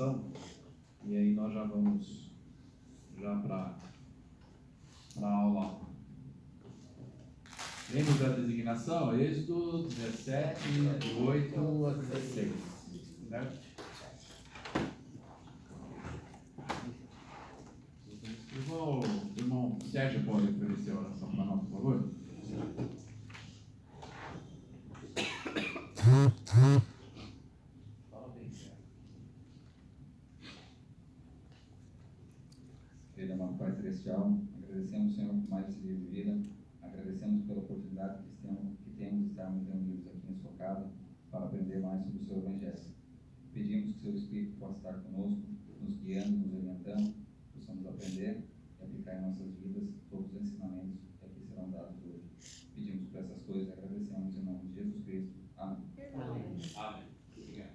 anotação, e aí nós já vamos para a aula. Lembra da designação? Êxodo 17, de 8 a 16. Certo? O irmão Sérgio pode oferecer a oração para nós, por favor? Fala bem, Sérgio. Querido amado Pai Celestial, agradecemos, Senhor, por mais esse dia de vida. Agradecemos pela oportunidade que temos de estarmos reunidos aqui em sua casa para aprender mais sobre o seu Evangelho. Pedimos que o seu Espírito possa estar conosco, nos guiando, nos orientando, possamos aprender e aplicar em nossas vidas todos os ensinamentos que aqui serão dados hoje. Pedimos por essas coisas e agradecemos em nome de Jesus Cristo. Amém. Amém. Amém. Obrigado.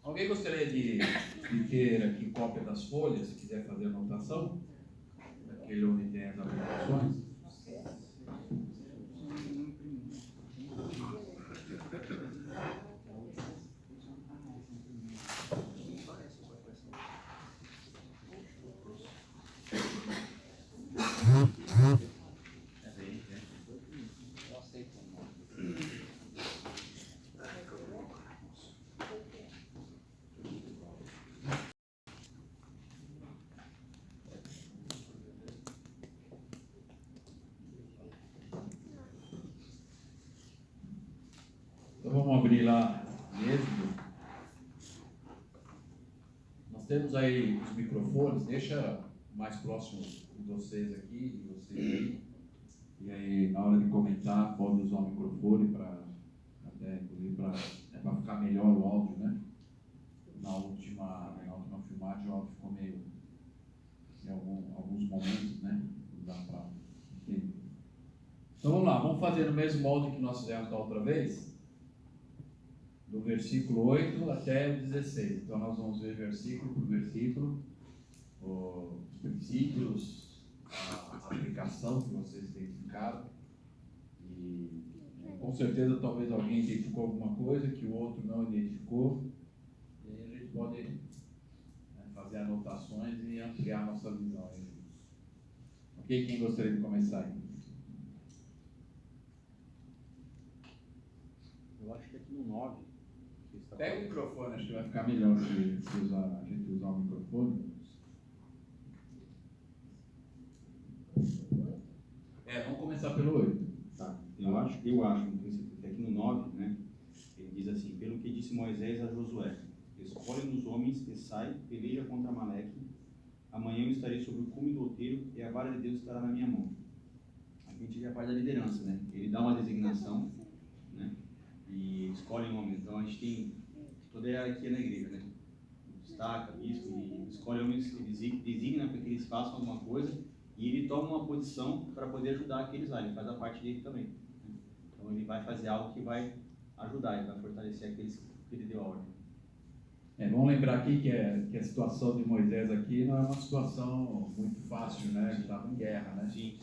Alguém gostaria de ter aqui cópia das folhas, se quiser fazer anotação? Daquele onde tem as aplicações? Então vamos abrir lá em Êxodo. Nós temos aí os microfones, deixa mais próximo de vocês aqui e vocês aí. E aí, na hora de comentar, pode usar o microfone para ficar melhor o áudio, né? Na última filmagem o áudio ficou meio em alguns momentos, né? Não dá para entender. Então vamos lá, vamos fazer no mesmo molde que nós fizemos da outra vez, do versículo 8 até o 16. Então nós vamos ver versículo por versículo, os princípios, a aplicação que vocês identificaram. E com certeza talvez alguém identificou alguma coisa que o outro não identificou. E aí a gente pode fazer anotações e ampliar a nossa visão. Ok? Quem gostaria de começar aí? Eu acho que aqui no 9. Pega o microfone, acho que vai ficar melhor se a gente usar o microfone. Vamos começar pelo 8. Tá. Eu acho, no princípio, que aqui no 9, né, ele diz assim: pelo que disse Moisés a Josué, escolhe nos homens e sai, peleja contra Amaleque. Amanhã eu estarei sobre o cume do outeiro e a vara de Deus estará na minha mão. Aqui a gente já parte da liderança, né? Ele dá uma designação, né? E escolhe homens. Então a gente tem toda a hierarquia na igreja, né? Destaca, bispo, e escolhe homens que designa para que eles façam alguma coisa, e ele toma uma posição para poder ajudar aqueles lá. Ele faz a parte dele também, né? Então ele vai fazer algo que vai ajudar, ele vai fortalecer aqueles que ele deu a ordem. Vamos lembrar aqui que a situação de Moisés aqui não é uma situação muito fácil, né? Ele estava em guerra, né? Sim.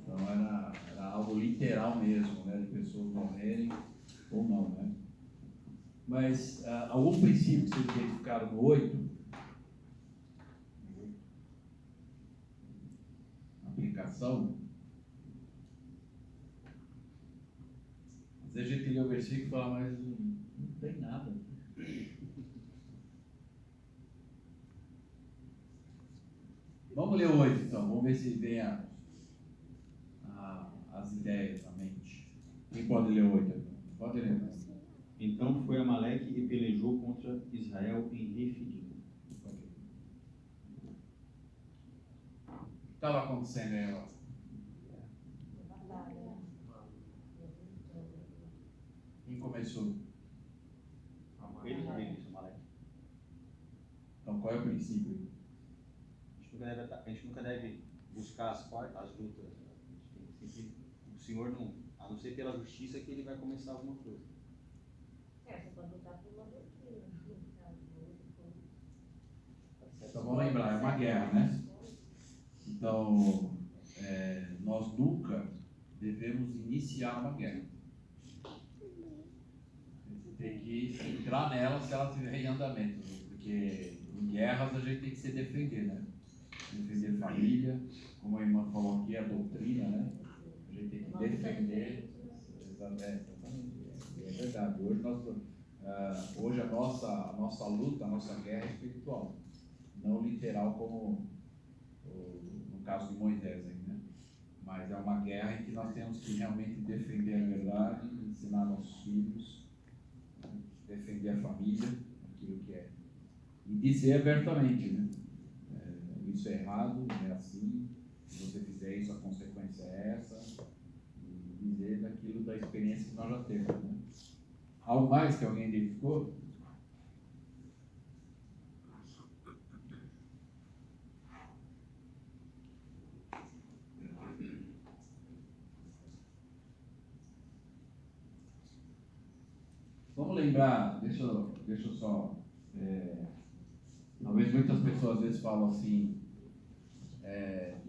Então era algo literal mesmo, né? De pessoas morrerem ou não, né? Mas algum princípio que vocês identificaram no 8? Aplicação? Às vezes a gente lê o versículo e fala, mas não tem nada. Vamos ler o 8 então, vamos ver se vem as ideias à mente. Quem pode ler o 8? Pode ler. Então foi Amaleque e pelejou contra Israel em Refidim. O que estava acontecendo aí, ó? Quem começou? Eles Amaleque. Então qual é o princípio? A gente nunca deve buscar as lutas. O Senhor não, a não ser pela justiça, que ele vai começar alguma coisa. Você pode lutar por uma doutrina. Então vamos lembrar, é uma guerra, né? Então nós nunca devemos iniciar uma guerra. Você tem que e entrar nela se ela estiver em andamento, porque em guerras a gente tem que se defender, né? Defender a família, como a irmã falou aqui, a doutrina, né? A gente tem que defender. Exatamente, é verdade. Hoje a nossa luta, a nossa guerra é espiritual, não literal como no caso de Moisés aí, né? Mas é uma guerra em que nós temos que realmente defender a verdade, ensinar nossos filhos, né? Defender a família, aquilo que é. E dizer abertamente, né? Isso é errado, não é assim, se você fizer isso, a consequência é essa, e dizer daquilo da experiência que nós já temos, né? Algo mais que alguém identificou? Vamos lembrar, deixa eu só. Talvez muitas pessoas às vezes falam assim,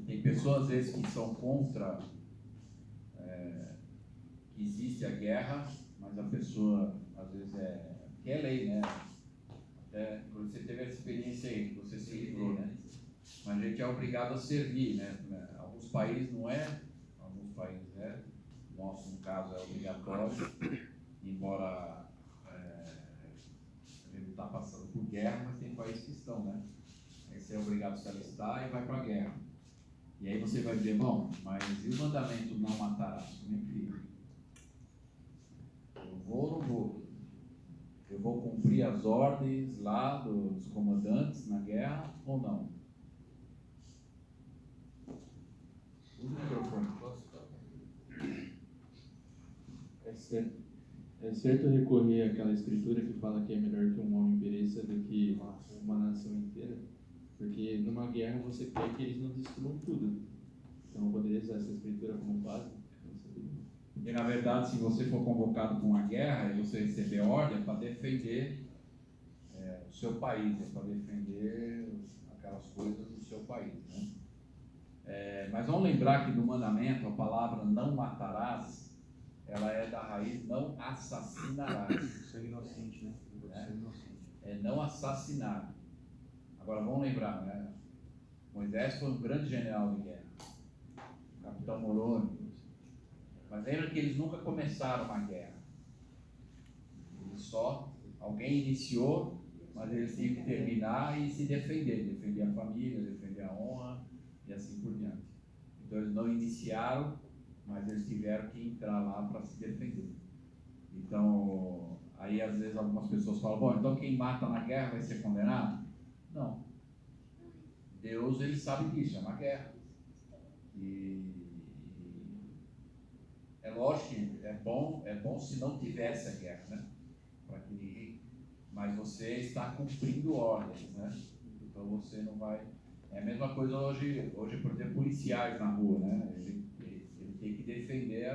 tem pessoas às vezes que são contra que existe a guerra, mas a pessoa às vezes que é lei, né? Até quando você teve essa experiência aí, que você se livrou, né? Mas a gente é obrigado a servir, né? Alguns países não é, alguns países é. Nosso, no caso, é obrigatório, embora a gente está passando por guerra, mas tem países que estão, né? Aí você é obrigado a se alistar e vai para a guerra. E aí você vai dizer, bom, mas e o mandamento não matarás? Como é que fica? Eu vou ou não vou? Eu vou cumprir as ordens lá dos comandantes na guerra ou não? Usa o microfone. É certo recorrer àquela escritura que fala que é melhor que um homem pereça do que uma nação inteira? Porque numa guerra você quer que eles não destruam tudo. Então eu poderia usar essa escritura como base. E na verdade, se você for convocado para uma guerra e você receber ordem, é para defender o seu país, é para defender aquelas coisas do seu país, né? Mas vamos lembrar que no mandamento a palavra não matarás, ela é da raiz não assassinarás. Você é inocente, né? Você é inocente. É não assassinar. Agora vamos lembrar, né? Moisés foi um grande general de guerra, capitão Moroni. Mas lembra que eles nunca começaram uma guerra. Alguém iniciou, mas eles tinham que terminar e se defender. Defender a família, defender a honra e assim por diante. Então eles não iniciaram, mas eles tiveram que entrar lá para se defender. Então, aí às vezes algumas pessoas falam, bom, então quem mata na guerra vai ser condenado? Não. Deus, ele sabe disso, é uma guerra. E é lógico que é bom se não tivesse a guerra, né? Para que ninguém. Mas você está cumprindo ordens, né? Então você não vai. É a mesma coisa hoje por ter policiais na rua, né? Ele tem que defender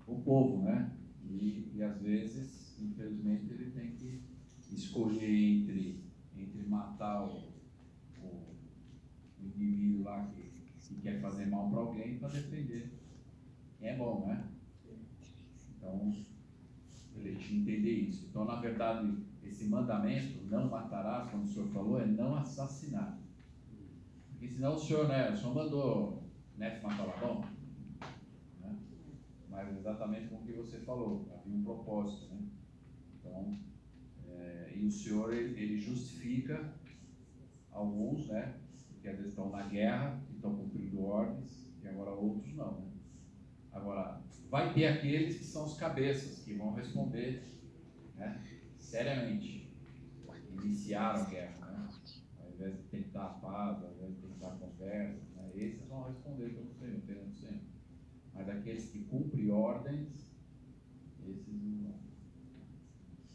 o povo, né? E às vezes, infelizmente, ele tem que escolher entre matar o indivíduo lá que quer fazer mal para alguém para defender quem é bom, né? Então, ele tinha que entender isso. Então, na verdade, esse mandamento, não matarás, como o senhor falou, é não assassinar. Porque senão o senhor mandou Neto matar Labão, né? Mas exatamente como que você falou, havia um propósito, né? Então, e o senhor, ele justifica alguns, né? Que às vezes estão na guerra, que estão cumprindo ordens, e agora outros não, né? Agora, vai ter aqueles que são os cabeças, que vão responder, né, seriamente. Iniciaram a guerra, né? Ao invés de tentar a paz, ao invés de tentar a conversa, né? Esses vão responder pelo Senhor, perante o Senhor. Mas aqueles que cumprem ordens, esses não vão.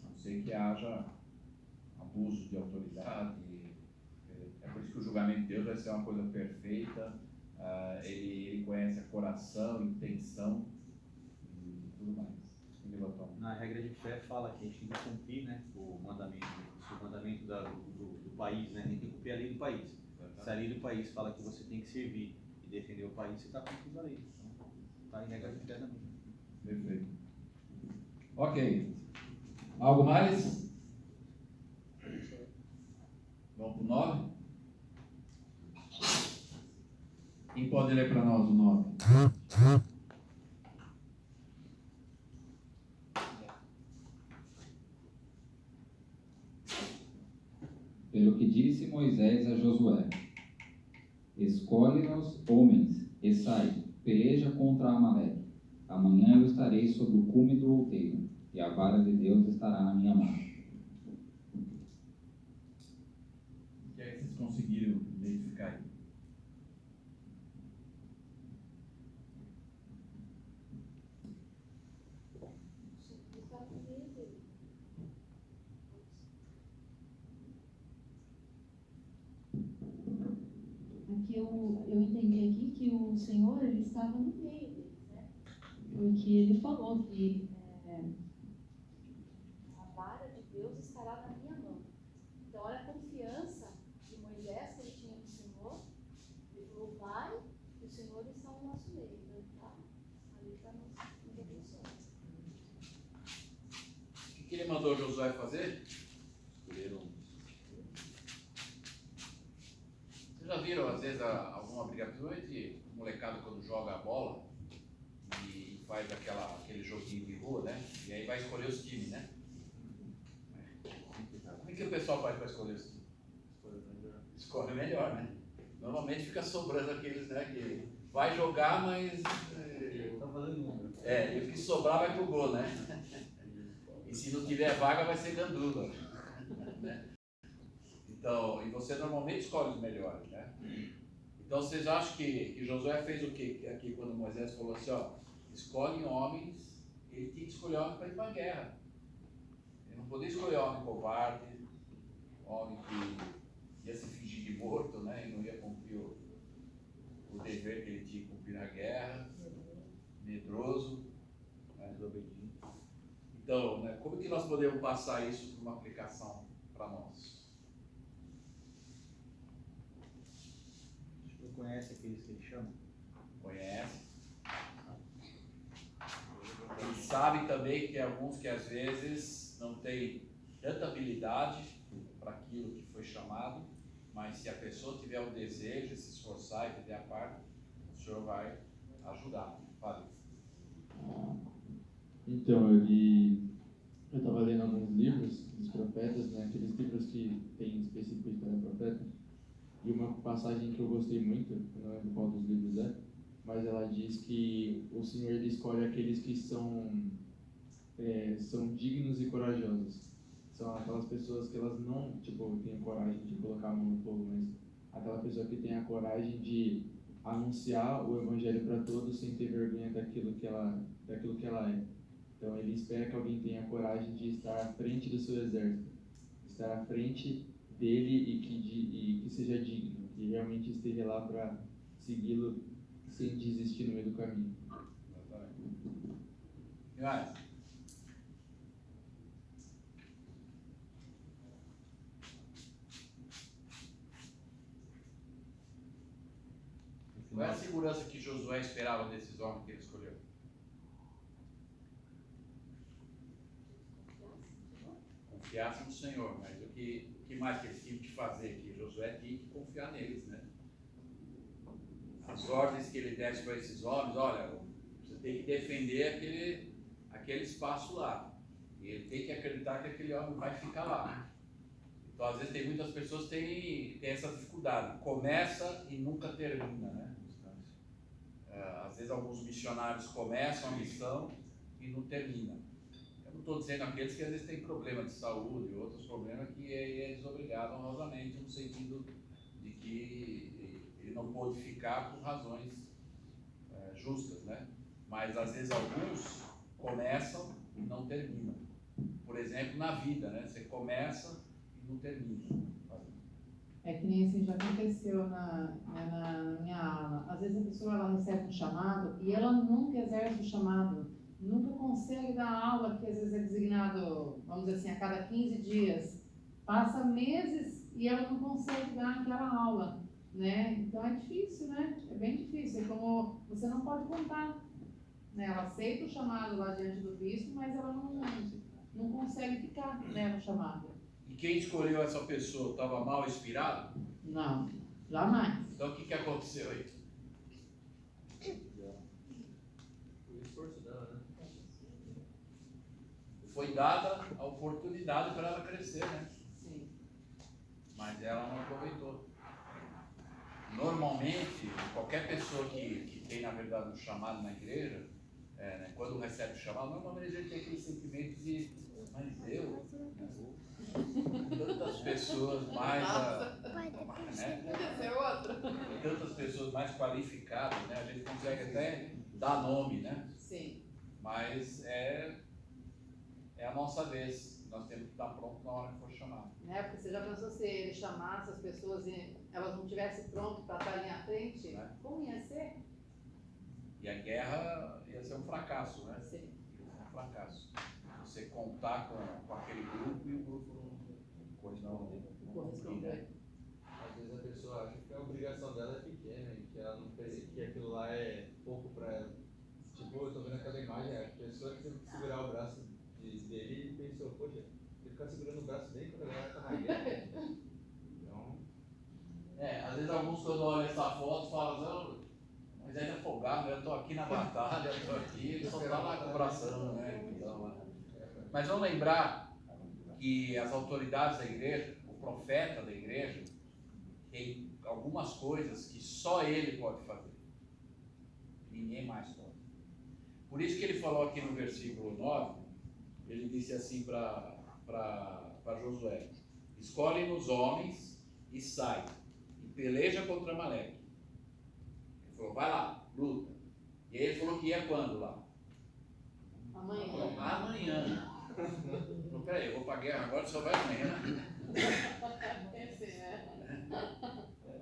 A não ser que haja abuso de autoridade. É por isso que o julgamento de Deus vai ser uma coisa perfeita. Ele conhece a coração, a intenção e tudo mais. Na regra de fé fala que a gente tem que cumprir, né, o mandamento do país, né? A gente tem que cumprir a lei do país. Se a lei do país fala que você tem que servir e defender o país, você está cumprindo a lei. Então, está em regra de fé também. Perfeito. Ok. Algo mais? Vamos para o 9? Quem pode ler para nós o 9? Pelo que disse Moisés a Josué: escolhe-nos homens e sai, peleja contra Amaleque. Amanhã eu estarei sobre o cume do outeiro, e a vara de Deus estará na minha mão. O que é que vocês conseguiram identificar aí? Aqui eu entendi aqui que o Senhor ele estava no meio deles, né? Porque ele falou que A vara de Deus estará na minha mão. Então, olha a confiança de Moisés que ele tinha no Senhor. Ele falou, vai, que o Senhor está no nosso meio. Então, ele está ali para nos abençoar. O que ele mandou Josué fazer? Escolheram. Vocês já viram, às vezes, alguma briga, principalmente o molecado quando joga a bola e faz aquele joguinho de rua, né? E aí vai escolher os times, né? Como é que o pessoal faz para escolher os times? Escolhe o melhor, né? Normalmente fica sobrando aqueles, né, que vai jogar, mas... e o que sobrar vai pro gol, né? E se não tiver vaga, vai ser gandula. Né? Então, e você normalmente escolhe os melhores, né? Então, vocês acham que Josué fez o quê? Aqui, quando Moisés falou assim, ó, escolhe homens, ele tinha que escolher homem para ir para a guerra. Ele não podia escolher homem covarde, homem que ia se fingir de morto, né? E não ia cumprir o dever que ele tinha que cumprir na guerra, medroso, né? Desobediente. Então, né, como que nós podemos passar isso para uma aplicação para nós? Você conhece aqueles que ele chama? Conhece? Ele sabe também que alguns que às vezes não têm tanta habilidade para aquilo que foi chamado, mas se a pessoa tiver o desejo, se esforçar e fizer a parte, o Senhor vai ajudar. Fale. Então, eu estava lendo alguns livros dos profetas, né, aqueles livros que tem específicos para profeta, e uma passagem que eu gostei muito, eu não lembro qual dos livros é, mas ela diz que o Senhor ele escolhe aqueles que são dignos e corajosos. São aquelas pessoas que elas não, têm coragem de colocar a mão no fogo, mas aquela pessoa que tem a coragem de anunciar o evangelho para todos sem ter vergonha daquilo que ela é. Então ele espera que alguém tenha a coragem de estar à frente do seu exército, estar à frente dele e que seja digno, que realmente esteja lá para segui-lo sem desistir no meio do caminho. E mais? Qual é a segurança que Josué esperava desses homens que ele escolheu? Confiasse no Senhor, mas o que mais que eles tinham que fazer? Que Josué tinha que confiar neles, né? As ordens que ele desse para esses homens, olha, você tem que defender aquele espaço lá. E ele tem que acreditar que aquele homem vai ficar lá. Então, às vezes, tem muitas pessoas que têm essa dificuldade. Começa e nunca termina, né? Às vezes, alguns missionários começam a missão e não terminam. Eu não estou dizendo aqueles que às vezes têm problema de saúde, outros problemas que é desobrigado honrosamente, no sentido de que ele não pode ficar por razões justas, né? Mas às vezes alguns começam e não terminam. Por exemplo, na vida, né? Você começa e não termina. É que nem assim já aconteceu na minha aula. Às vezes a pessoa ela recebe um chamado e ela nunca exerce o chamado, nunca consegue dar aula, que às vezes é designado, vamos dizer assim, a cada 15 dias. Passa meses e ela não consegue dar aquela aula, né? Então é difícil, né? É bem difícil. É como você não pode contar, né? Ela aceita o chamado lá diante do bispo, mas ela não consegue ficar, né, no chamado. E quem escolheu essa pessoa estava mal inspirado? Não, jamais. Então o que aconteceu aí? O esforço dela, né? Foi dada a oportunidade para ela crescer, né? Sim. Mas ela não aproveitou. Normalmente, qualquer pessoa que tem, na verdade, um chamado na igreja, né, quando recebe o chamado, normalmente a gente tem aquele sentimento de, mas eu, né, tantas pessoas mais, né, Essa é outra. tantas pessoas mais qualificadas, né, a gente consegue até dar nome, né, Sim. mas é a nossa vez. Nós temos que estar prontos na hora que for chamado. Né? Porque você já pensou se ele chamasse as pessoas e elas não estivessem prontas para estar ali à frente? Né? Como ia ser? E a guerra ia ser um fracasso, né? Sim. Ia ser um fracasso. Você contar com aquele grupo e o grupo não corresponder. Às vezes a pessoa acha que a obrigação dela é pequena e que ela não que aquilo lá é pouco para ela. Tipo, eu tô vendo aquela imagem, a pessoa que teve que segurar o braço dele e pensou, poxa, ele ficar segurando o braço dele quando a galera tá na guerra. Então. Às vezes alguns quando olham essa foto falam, mas ele é folgado, eu tô aqui na batalha, eu tô aqui, ele só tá lá com o bração, né? Então, mas vamos lembrar que as autoridades da igreja, o profeta da igreja, tem algumas coisas que só ele pode fazer. Ninguém mais pode. Por isso que ele falou aqui no versículo 9, ele disse assim para Josué: escolhe nos homens e sai, e peleja contra Amaleque. Ele falou, vai lá, luta. E aí ele falou que ia quando lá? Amanhã. Falou, amanhã. Falou, peraí, eu vou para a guerra agora, só vai amanhã.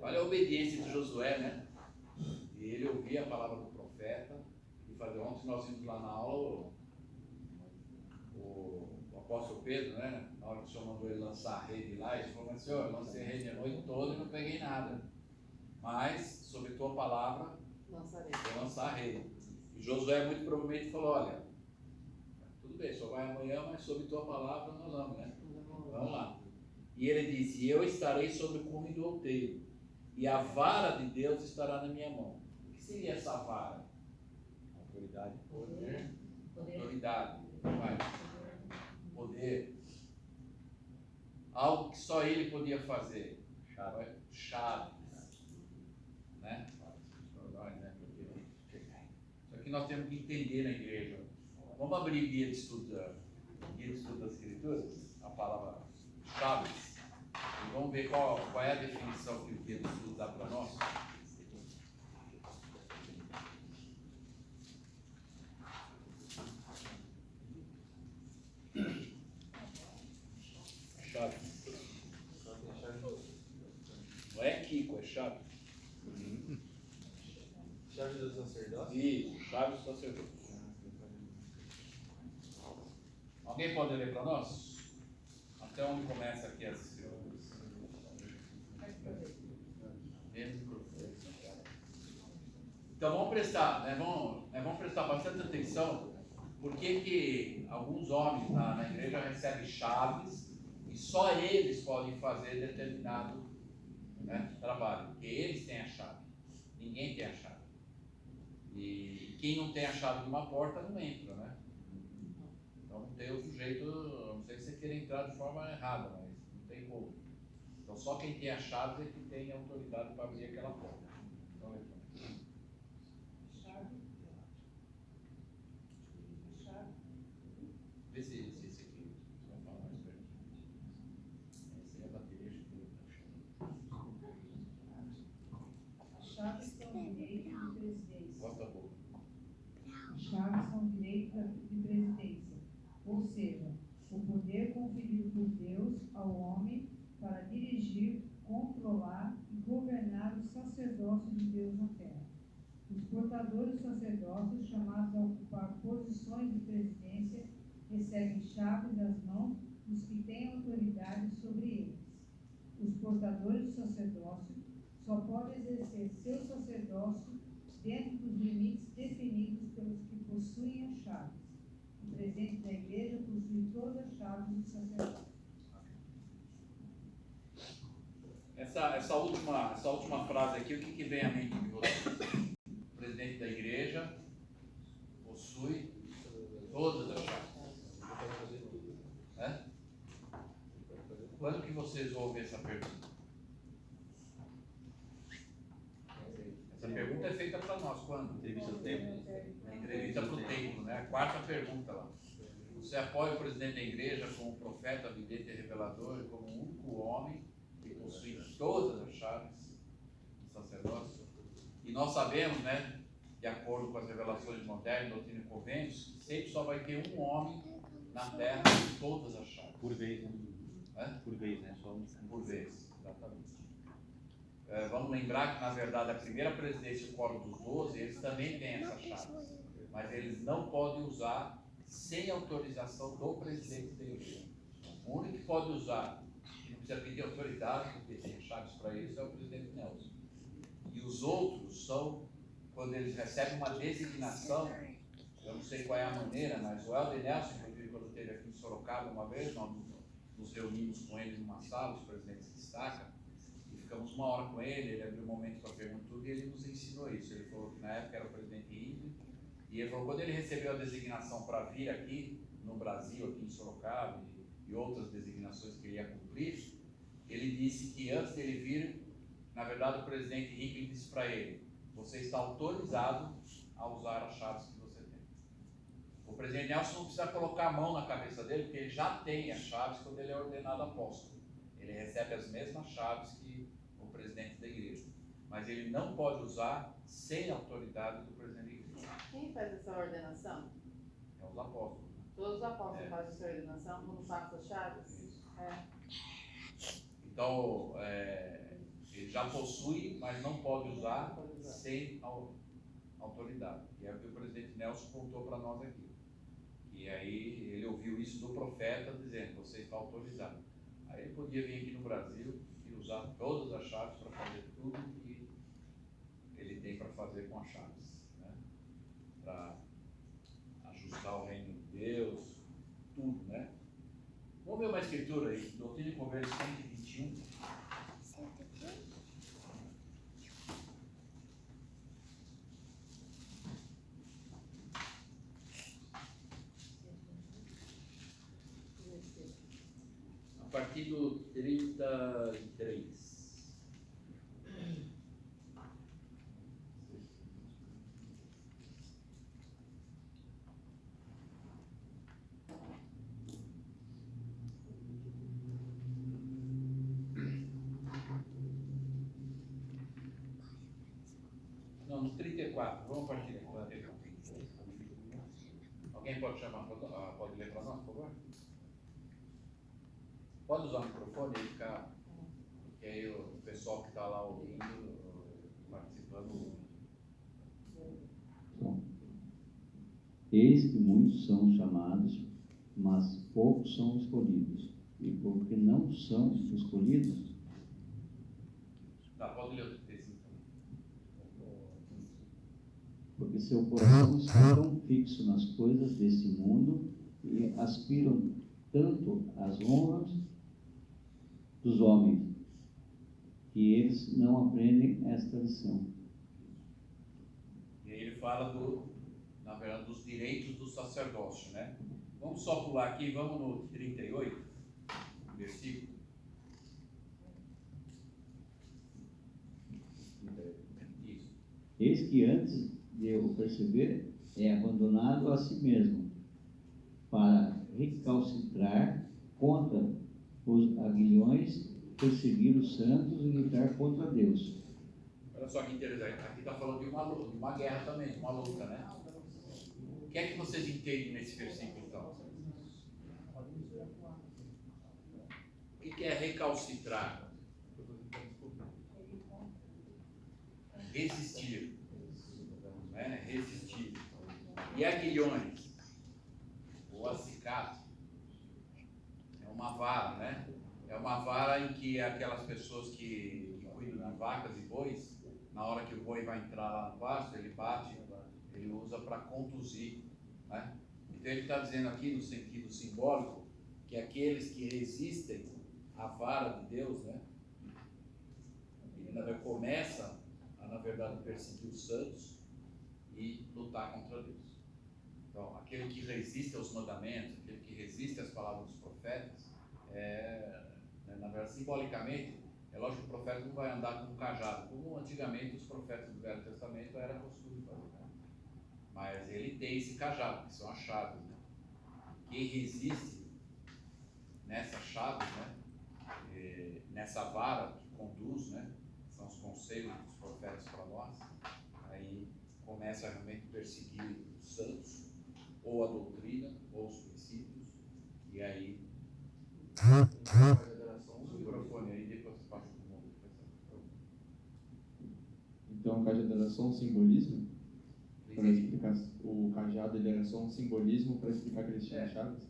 Olha a obediência de Josué, né? E ele ouvia a palavra do profeta e fazia. Ontem nós vimos lá na aula o apóstolo Pedro, né? Na hora que o Senhor mandou ele lançar a rede lá, ele falou, mas Senhor, eu lancei a rede a noite toda e não peguei nada. Mas, sobre tua palavra, vou lançar a rede. E Josué muito provavelmente falou, olha, tudo bem, só vai amanhã, mas sobre tua palavra nós vamos, né? Vamos lá. E ele disse, eu estarei sobre o cume do outeiro, e a vara de Deus estará na minha mão. O que seria essa vara? Autoridade. Poder. Autoridade. Vai. Poder. Algo que só ele podia fazer. Chaves. Né? Isso aqui nós temos que entender na igreja. Vamos abrir guia de estudo das escrituras, a palavra chaves, e vamos ver qual é a definição que o guia de estudo dá para nós. Chave. Não é Kiko, é chave. Chave do sacerdócio? Isso, chave do sacerdote. Alguém pode ler para nós? Até onde começa aqui as escrituras? Então vamos prestar, né? Vamos prestar bastante atenção, porque que alguns homens na igreja recebem chaves e só eles podem fazer determinado, né, trabalho, porque eles têm a chave, ninguém tem a chave. E quem não tem a chave de uma porta não entra, né? Então não tem outro jeito, não sei se você quer entrar de forma errada, mas não tem como. Então só quem tem a chave é que tem a autoridade para abrir aquela porta. Então, vê se esse aqui vai falar mais pertinho. Essa é a bateria de tudo. Chaves são direito de presidência. Bota a boca. Chaves são direito de presidência, ou seja, o poder conferido por Deus ao homem para dirigir, controlar e governar o sacerdócio de Deus na terra. Os portadores do sacerdócio, chamados a ocupar posições de presidência, recebem chaves das mãos dos que têm autoridade sobre eles. Os portadores do sacerdócio só podem exercer seu sacerdócio dentro dos limites definidos pelos que possuem as chaves. O presidente da igreja possui todas as chaves do sacerdote. Essa última frase aqui, o que vem à mente de vocês? O presidente da igreja possui todas as chaves. É? Quando que vocês ouvem essa pergunta? Essa pergunta é feita para nós, quando? Entrevista do tempo. Na entrevista para o templo, né? A quarta pergunta lá. Você apoia o presidente da igreja como profeta, vidente e revelador, e como o único homem que possui todas as chaves do sacerdócio? E nós sabemos, né, de acordo com as revelações modernas, doutrina e convênios, que sempre só vai ter um homem na terra com todas as chaves. Por vez, né? É? Por vez, né? Só um. Por vez, exatamente. Vamos lembrar que, na verdade, a primeira presidência do Quórum dos 12, eles também têm essas chaves, mas eles não podem usar sem autorização do presidente da igreja. O único que pode usar, que não precisa pedir autoridade, porque tem chaves para isso, é o presidente Nelson. E os outros são, quando eles recebem uma designação, eu não sei qual é a maneira, mas o Helder Nelson, inclusive, quando esteve aqui em Sorocaba uma vez, nós nos reunimos com ele numa sala, os presidentes se destacam, e ficamos uma hora com ele abriu um momento para perguntar tudo, e ele nos ensinou isso. Ele falou que na época era o presidente Henrique, e ele falou que quando ele recebeu a designação para vir aqui no Brasil, aqui em Sorocaba, e outras designações que ele ia cumprir, ele disse que antes dele vir, na verdade o presidente Henrique disse para ele: você está autorizado a usar as chaves que você tem. O presidente Nelson não precisa colocar a mão na cabeça dele, porque ele já tem as chaves quando ele é ordenado apóstolo. Ele recebe as mesmas chaves que o presidente da igreja, mas ele não pode usar sem a autoridade do presidente da igreja. Quem faz essa ordenação? É os apóstolos. Todos os apóstolos É. fazem essa ordenação quando passam as chaves? Isso. É. Então, ele já possui, mas não pode usar sem autoridade. E é o que o presidente Nelson contou para nós aqui. E aí ele ouviu isso do profeta dizendo: você está autorizado. Aí ele podia vir aqui no Brasil e usar todas as chaves para fazer tudo que ele tem para fazer com as chaves, né? Para ajustar o reino de Deus, tudo, né? Vamos ver uma escritura aí, Doutrina e Convênios 121. A partir do 33. Não, no 34. Vamos a partir do 34. Alguém pode chamar, pode ler para nós, por favor? Pode usar o microfone e ficar, porque aí o pessoal que está lá ouvindo, participando. Eis que muitos são chamados, mas poucos são escolhidos. E porque não são escolhidos, Tá, pode ler o texto então. porque seu coração está tão fixo nas coisas deste mundo e aspiram tanto às honras dos homens, que eles não aprendem esta lição. E aí ele fala na verdade, dos direitos do sacerdócio, né? Vamos só pular aqui, vamos no 38, versículo. Isso. Eis que antes de o perceber, é abandonado a si mesmo, para recalcitrar contra os aguilhões, perseguir os santos e lutar contra Deus. Olha só que interessante, aqui está falando de uma guerra também, uma luta, né? O que é que vocês entendem nesse versículo, então? O que é recalcitrar? Resistir. Né? Resistir. E aguilhões, ou acicate, é uma vara, né? É uma vara em que aquelas pessoas que cuidam de vacas e bois, na hora que o boi vai entrar lá no pasto, ele bate, ele usa para conduzir, né? Então ele está dizendo aqui, no sentido simbólico, que aqueles que resistem à vara de Deus, né? Ele começa a, na verdade, perseguir os santos e lutar contra Deus. Então, aquele que resiste aos mandamentos, aquele que resiste às palavras dos profetas, na verdade, simbolicamente, é lógico que o profeta não vai andar com um cajado, como antigamente os profetas do Velho Testamento era costume fazer. Né? Mas ele tem esse cajado, que são as chaves. Né? Quem resiste nessa chave, né? Nessa vara que conduz, né? São os conselhos dos profetas para nós, aí começa a realmente perseguir os santos, ou a doutrina, ou os princípios, e aí o microfone aí, depois você passa para o mundo. Então o cajado era só um simbolismo? Para explicar, o cajado ele era só um simbolismo para explicar que eles tinham chaves?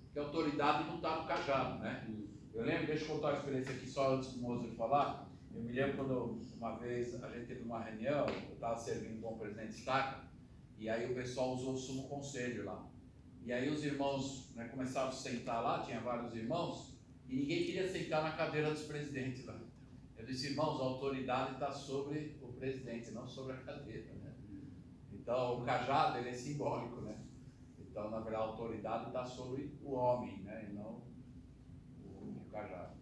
Porque a autoridade não está no cajado, né? Eu lembro, deixa eu contar uma experiência aqui só antes do Moser falar. Eu me lembro quando uma vez a gente teve uma reunião, eu estava servindo com o presidente Staca, e aí o pessoal usou o sumo conselho lá. E aí os irmãos, né, começaram a sentar lá, tinha vários irmãos, e ninguém queria sentar na cadeira dos presidentes lá. Eu disse, irmãos, a autoridade está sobre o presidente, não sobre a cadeira, né? Então o cajado ele é simbólico, né? Então, na verdade, a autoridade está sobre o homem, né? E não o cajado.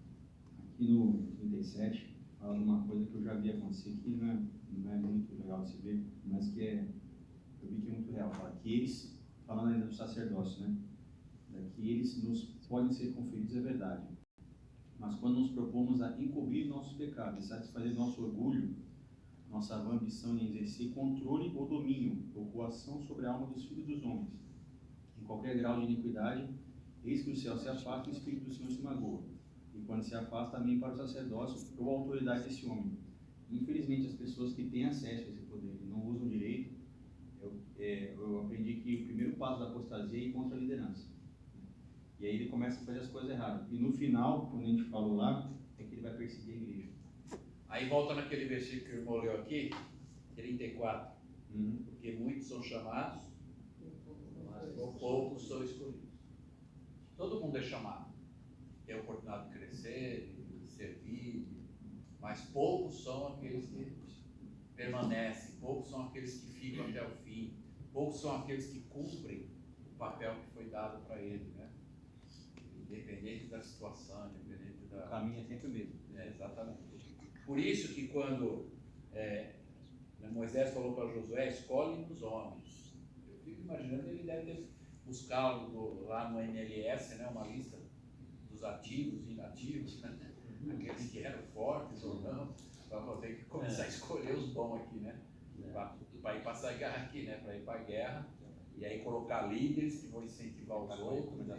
Aqui no 37, fala de uma coisa que eu já vi acontecer, que não é muito legal de se ver, mas que eu vi que é muito real. Fala que eles, falando ainda do sacerdócio, né? Que eles nos podem ser conferidos, é verdade. Mas quando nos propomos a encobrir nossos pecados e satisfazer nosso orgulho, nossa vã ambição em exercer controle ou domínio ou coação sobre a alma dos filhos dos homens, em qualquer grau de iniquidade, eis que o céu se afasta e o Espírito do Senhor se magoa. E quando se afasta, também para o sacerdócio ou a autoridade desse homem. Infelizmente, as pessoas que têm acesso a esse poder e não usam direito, eu aprendi que o primeiro passo da apostasia é ir contra a liderança. E aí ele começa a fazer as coisas erradas. E no final, quando a gente falou lá, é que ele vai perseguir a igreja. Aí volta naquele versículo que o irmão leu aqui, 34. Porque muitos são chamados, mas poucos são escolhidos. Todo mundo é chamado. Tem a oportunidade de crescer, de servir, mas poucos são aqueles que permanecem, poucos são aqueles que ficam até o fim, poucos são aqueles que cumprem o papel que foi dado para ele, né? Independente da situação, independente da... O caminho é sempre o mesmo. Exatamente. Por isso que quando Moisés falou para Josué, escolhe os homens. Eu fico imaginando que ele deve ter buscado lá no MLS, né, uma lista dos ativos e inativos, né? Aqueles que eram fortes ou não, para ter que começar a escolher os bons aqui, né? Para ir passar a guerra aqui, né? Para ir para a guerra, e aí colocar líderes que vão incentivar os outros. Né?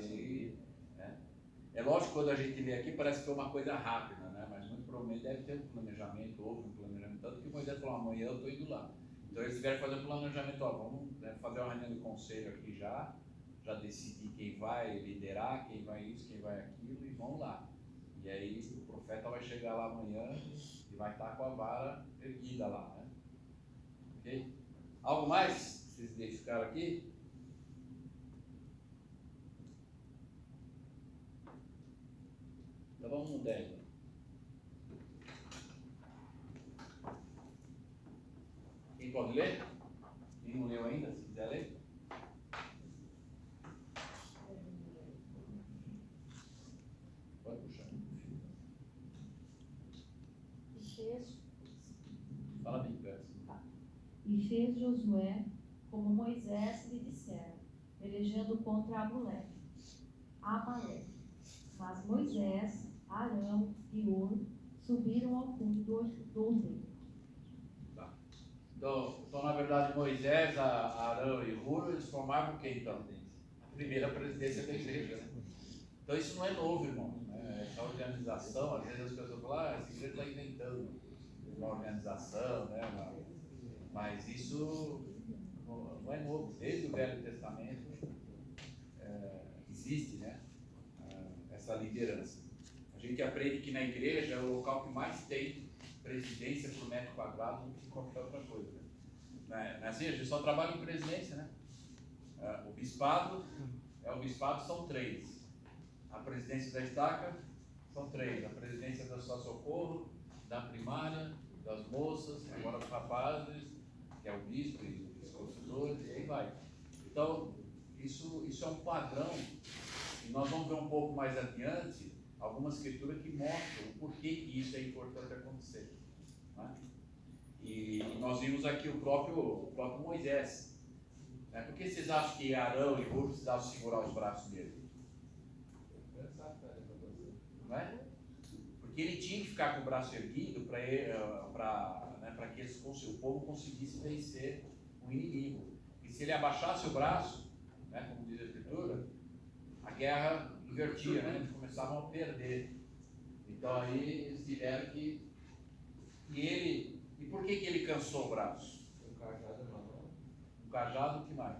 É lógico que quando a gente lê aqui parece que foi uma coisa rápida, né? Mas muito provavelmente deve ter um planejamento, houve um planejamento, tanto que Moisés falou, amanhã eu estou indo lá. Então eles tiveram que fazer um planejamento, ó, vamos fazer uma reunião de conselho aqui já decidir quem vai liderar, quem vai isso, quem vai aquilo, e vão lá. E aí o profeta vai chegar lá amanhã e vai estar com a vara erguida lá, né? Ok? Algo mais que vocês identificaram aqui? Então vamos no 10. Quem pode ler? Quem não leu ainda, se quiser ler? Pode puxar. Fala bem perto. E fez Josué como Moisés lhe dissera, pelejando contra Amaleque. Mas Moisés, Arão e Hur subiram ao fundo do outeiro. Tá. Então, na verdade, Moisés, Arão e Hur, eles formavam quem então? A primeira presidência da igreja, né? Então isso não é novo, irmão. Né? Essa organização, às vezes as pessoas falam, essa igreja está inventando uma organização, né? Mas isso não é novo. Desde o Velho Testamento existe, né? Essa liderança. A gente aprende que na igreja é o local que mais tem presidência por metro quadrado do que qualquer outra coisa. Né? Não é assim? A gente só trabalha em presidência, né? O bispado são 3. A presidência da estaca são 3. A presidência da socorro, da primária, das moças, agora dos rapazes, que é o bispo e os confessores, e aí vai. Então, isso é um padrão, e nós vamos ver um pouco mais adiante algumas escrituras que mostram o porquê que isso é importante acontecer. Né? E nós vimos aqui o próprio Moisés. Né? Por que vocês acham que Arão e Hur precisavam segurar os braços dele? Não é? Porque ele tinha que ficar com o braço erguido para que o povo conseguisse vencer o inimigo. E se ele abaixasse o braço, né, como diz a Escritura, a guerra invertia, né? Eles começavam a perder. Então aí eles tiveram que... E por que ele cansou o braço? Um cajado na mão. Um cajado, o que mais?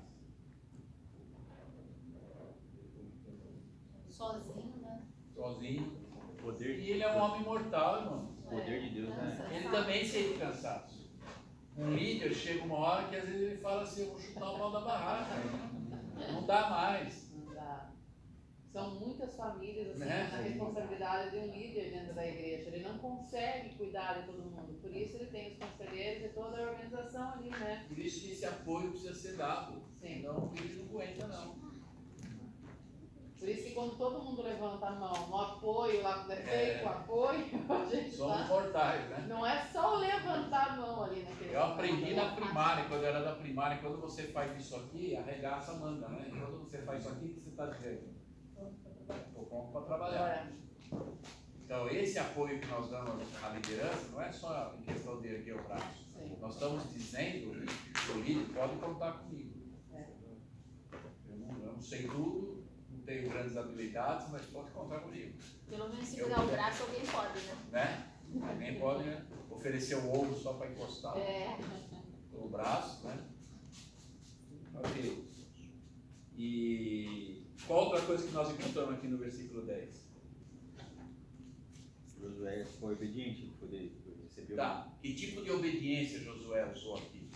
Sozinho, né? Sozinho. O poder E ele é um homem mortal, irmão. O poder de Deus, né? Ele também sente cansaço. Um líder chega uma hora que às vezes ele fala assim, eu vou chutar o pau da barraca. Não dá mais. Não dá. São muitas famílias assim, Né? na responsabilidade de um líder dentro da igreja. Ele não consegue cuidar de todo mundo. Por isso ele tem os conselheiros e toda a organização ali, né? Por isso que esse apoio precisa ser dado. Sim. Senão o líder não aguenta, não. Por isso que quando todo mundo levanta a mão no apoio, lá com defeito, apoio, a gente Somos tá... mortais, né? Não é só levantar a mão ali naquele Eu aprendi momento, na né? primária, quando eu era da primária, quando você faz isso aqui, arregaça a manga, né? E quando você faz isso aqui, o que você está dizendo? Estou pronto para trabalhar. Então, esse apoio que nós damos à liderança não é só em questão de erguer o braço. Sim. Nós estamos dizendo que o líder pode contar comigo. É. Eu não sei tudo, não tenho grandes habilidades, mas pode contar comigo. Pelo menos segurar o braço alguém pode, né? Alguém pode, né, oferecer o ombro só para encostar o braço, né? Ok. E qual outra coisa que nós encontramos aqui no versículo 10? Josué foi obediente, poder receber Tá. Que tipo de obediência Josué usou aqui?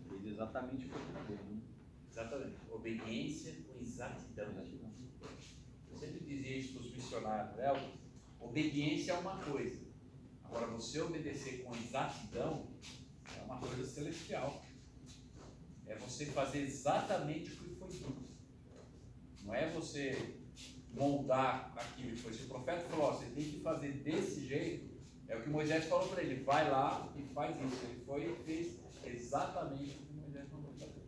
fez exatamente o que ele fez, né? Exatamente. Obediência com exatidão. Eu sempre dizia isso para os missionários, né? Obediência é uma coisa. Agora, você obedecer com exatidão é uma coisa celestial. É você fazer exatamente o que foi dito. Não é você moldar aquilo que foi. Se o profeta falou, ó, você tem que fazer desse jeito, é o que Moisés falou para ele, vai lá e faz isso. Ele foi e fez exatamente o que Moisés mandou fazer.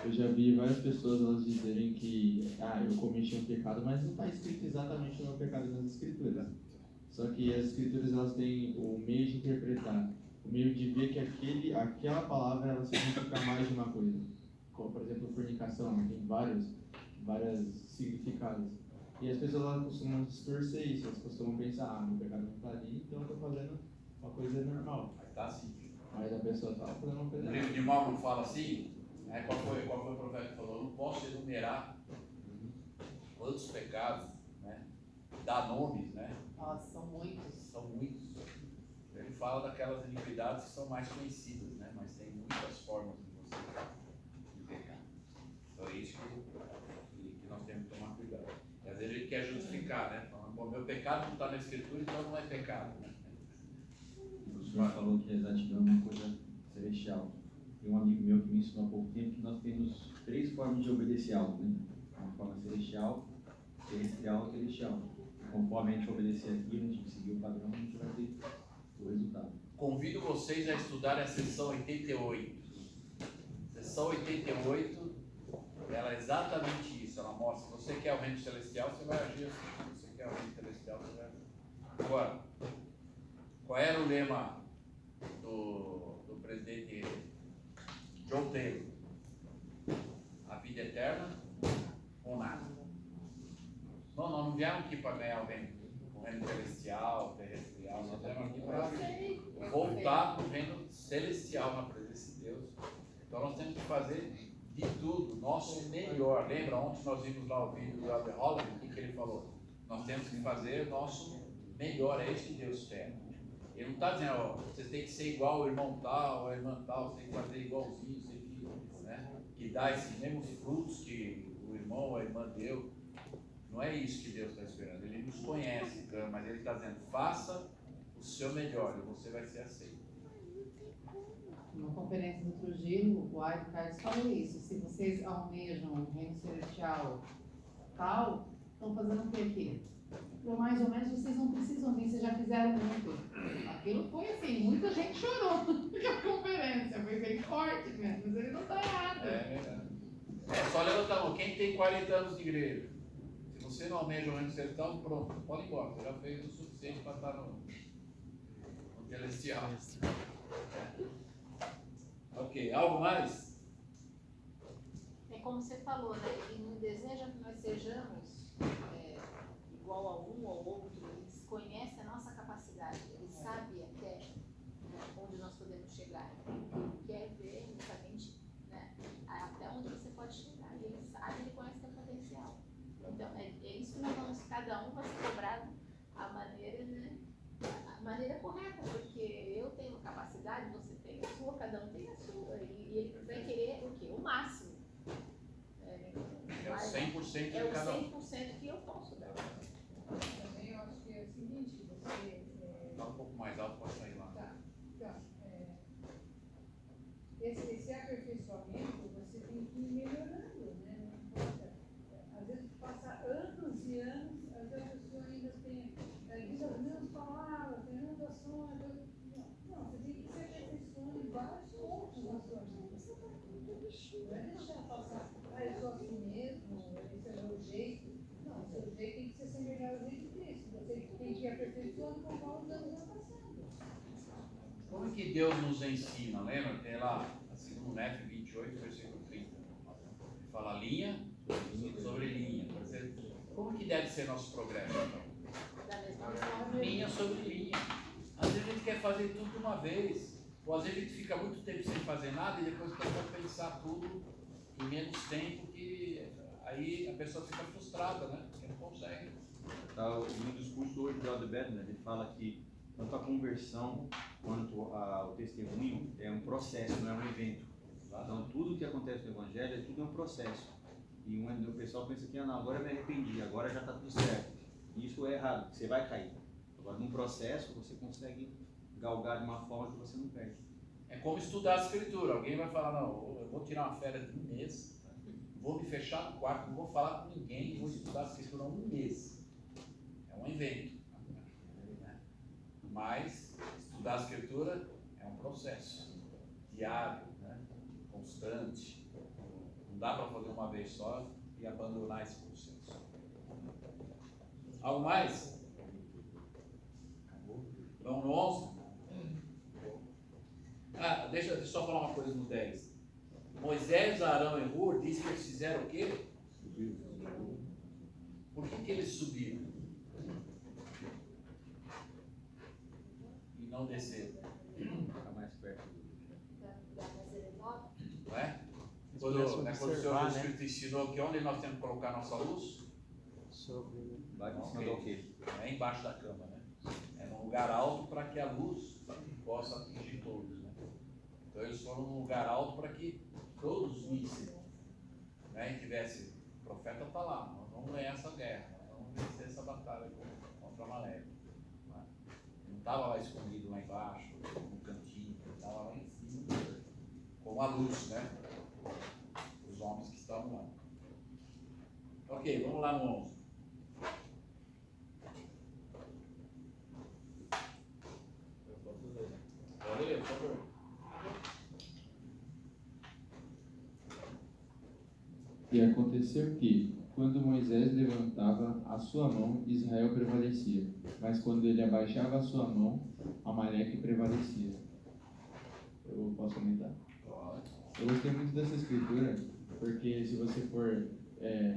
Eu já vi várias pessoas elas dizerem que eu cometi um pecado, mas não está escrito exatamente o meu pecado nas escrituras. Só que as escrituras elas têm o meio de interpretar, o meio de ver que aquela palavra ela significa mais de uma coisa. Como, por exemplo, fornicação, tem vários significados. E as pessoas elas costumam distorcer isso, elas costumam pensar, meu pecado não está ali, então eu estou fazendo uma coisa normal. Mas tá assim. Mas a pessoa está fazendo uma coisa O livro de Mormon fala assim, né, qual foi o profeta que falou? Eu não posso enumerar quantos pecados, né, dar nomes, né? Nossa, são muitos. São muitos. Ele fala daquelas iniquidades que são mais conhecidas, né? Mas tem muitas formas de você pecar. Então é isso que nós temos que tomar cuidado. E às vezes a gente quer justificar, né? Falando, bom, meu pecado não está na Escritura, então não é pecado, né? O senhor falou que a exatidão é uma coisa celestial. Tem um amigo meu que me ensinou há pouco tempo que nós temos 3 formas de obedecer algo, né? Uma forma celestial, terrestrial e celestial. Conforme a gente obedecer aquilo, a gente seguir o padrão, a gente vai ter o resultado. Convido vocês a estudar a seção 88. Seção 88, ela é exatamente isso. Ela mostra, se você quer o reino celestial, você vai agir assim. Se você quer o reino celestial, você vai agir. Agora, qual era o lema do presidente John Taylor? A vida eterna ou nada? Não, nós não viemos aqui para ganhar o reino celestial, terrestrial, nós viemos aqui para voltar para o reino celestial na presença de Deus. Então nós temos que fazer de tudo, nosso melhor. Lembra ontem nós vimos lá o vídeo do Albert Holland, o que ele falou? Nós temos que fazer o nosso melhor, é isso que Deus quer. Ele não está dizendo, ó, vocês têm que ser igual o irmão tal, a irmã tal, você tem que fazer igualzinho, você tem que, né? Que dá esses mesmos frutos que o irmão ou a irmã deu. Não é isso que Deus está esperando. Ele nos conhece, então, mas Ele está dizendo, faça o seu melhor e você vai ser aceito. Numa conferência do Trujillo, o White Cards falou isso. Se vocês almejam o reino celestial tal, estão fazendo o que aqui? Então, mais ou menos, vocês não precisam vir, vocês já fizeram muito. Aquilo foi assim, muita gente chorou na conferência, foi bem forte mesmo, mas ele não está errado. É verdade. É só levantar a mão. Quem tem 40 anos de igreja? Se você não almeja o reino celestial, pronto, pode ir embora. Você já fez o suficiente para estar no celestial. Ok, algo mais? É como você falou, né? Ele não deseja que nós sejamos igual a um ou outro. Ele conhece a nossa capacidade. Ele sabe até onde nós podemos chegar. Ele quer ver exatamente, né, até onde você pode chegar. E ele sabe, ele conhece o seu potencial. Então, é isso que nós vamos, cada um vai ser cobrado a maneira, né, a maneira correta, porque eu tenho capacidade, você tem a sua, cada um tem a sua. E ele vai querer o quê? O máximo. É o 100% É de o cada um. 100% que eu posso dar. Também eu acho que é o seguinte, você... Dá um pouco mais alto, pode sair lá. Tá. Então, esse aperfeiçoamento, você tem que ir melhorando, né? Não importa. Às vezes passa anos e anos, às vezes a pessoa ainda tem, diz as mesmas palavras, tem anotações. Não, você tem que se aperfeiçoando em vários pontos na sua vida. Não é deixar passar, eu sou assim mesmo, esse é o meu jeito. Não, o seu jeito tem que ser semelhante ao jeito de Cristo. Você tem que ir aperfeiçoando conforme os anos vão passando. Como é que Deus nos ensina? Lembra? Tem lá, segundo Nefe 28, versículo 30. Ele fala linha sobre linha. Como que deve ser nosso progresso, então? Da mesma forma. Linha sobre linha. Às vezes a gente quer fazer tudo de uma vez. Ou às vezes a gente fica muito tempo sem fazer nada e depois começa a pensar tudo em menos tempo, que aí a pessoa fica frustrada, né? Porque não consegue. No discurso hoje do Elder Bednar, ele fala que tanto a conversão quanto o testemunho é um processo, não é um evento. Então tudo que acontece no Evangelho, tudo é um processo. E o pessoal pensa que não, agora eu me arrependi, agora já está tudo certo. E isso é errado, você vai cair. Agora num processo você consegue galgar de uma forma que você não perde. É como estudar a escritura. Alguém vai falar, não, eu vou tirar uma férias de um mês, vou me fechar no quarto, não vou falar com ninguém, vou estudar a escritura um mês. É um evento. Né? Mas estudar a escritura é um processo diário, né? Constante. Não dá para fazer uma vez só e abandonar esse processo. Algo mais? Vamos no 11? Deixa eu só falar uma coisa no 10. Moisés, Arão e Hur diz que eles fizeram o quê? Por que eles subiram? E não desceram? Ficar mais perto Não é? Quando o Senhor Jesus Cristo ensinou que onde nós temos que colocar nossa luz? Vai em cima do quê? Não é embaixo da cama, né? É num lugar alto para que a luz possa atingir todos, né? Então eles foram num lugar alto para que todos vissem, né? E tivesse, o profeta está lá, nós vamos ganhar essa guerra, nós vamos vencer essa batalha contra a Amaleque. Não estava lá escondido lá embaixo, no cantinho, estava lá em cima, como a luz, né? Os homens que estavam lá. Ok, vamos lá no 11. Pode ler, por favor. E aconteceu que, quando Moisés levantava a sua mão, Israel prevalecia. Mas quando ele abaixava a sua mão, Amaleque prevalecia. Eu posso comentar? Eu gostei muito dessa escritura, porque se você for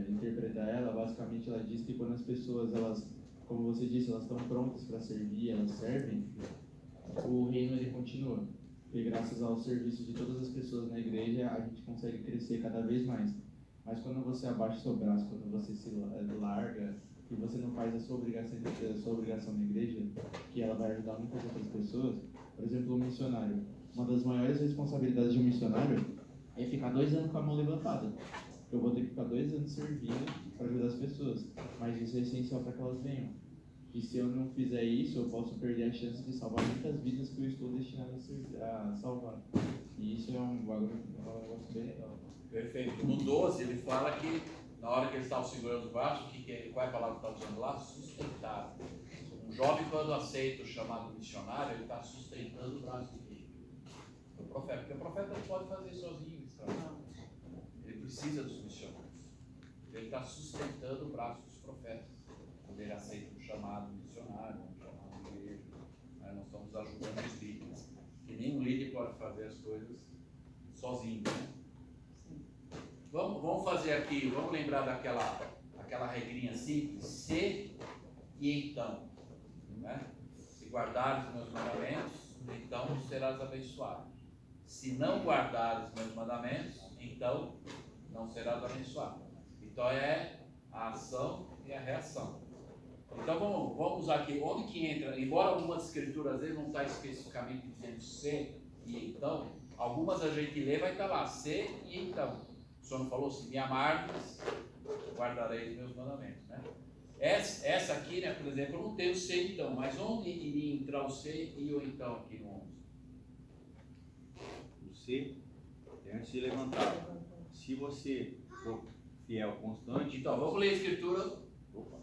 interpretar ela, basicamente ela diz que quando as pessoas, elas, como você disse, elas estão prontas para servir, elas servem, o reino ele continua. E graças ao serviço de todas as pessoas na igreja, a gente consegue crescer cada vez mais. Mas quando você abaixa o seu braço, quando você se larga e você não faz a sua obrigação na igreja, que ela vai ajudar muitas outras pessoas, por exemplo, um missionário. Uma das maiores responsabilidades de um missionário é ficar 2 anos com a mão levantada. Eu vou ter que ficar 2 anos servindo para ajudar as pessoas, mas isso é essencial para que elas venham. E se eu não fizer isso, eu posso perder a chance de salvar muitas vidas que eu estou destinado a salvar. E isso é um negócio bem legal. Perfeito. No 12 ele fala que na hora que eles estavam segurando o braço, qual é a palavra que está usando lá? Sustentar. Um jovem, quando aceita o chamado missionário, ele está sustentando o braço do profeta. Porque o profeta não pode fazer sozinho isso. Ele precisa dos missionários. Ele está sustentando o braço dos profetas. Quando ele aceita um chamado missionário, um chamado de igreja. Nós estamos ajudando os líderes. Que nenhum líder pode fazer as coisas sozinho, né? Vamos fazer aqui, vamos lembrar daquela regrinha simples, se e então, né? Se guardares os meus mandamentos, então serás abençoado. Se não guardares os meus mandamentos, então não serás abençoado. Então é a ação e a reação. Então vamos usar aqui, onde que entra, embora algumas escrituras às vezes não está especificamente dizendo se e então, algumas a gente lê vai estar lá, se e então. O Senhor não falou, se me amardes, guardarei os meus mandamentos, né? Essa aqui, né, por exemplo, eu não tenho se então, mas onde iria entrar o se e o então aqui no 11? O se é antes de levantar. Se você for fiel, constante... Então, vamos ler a escritura,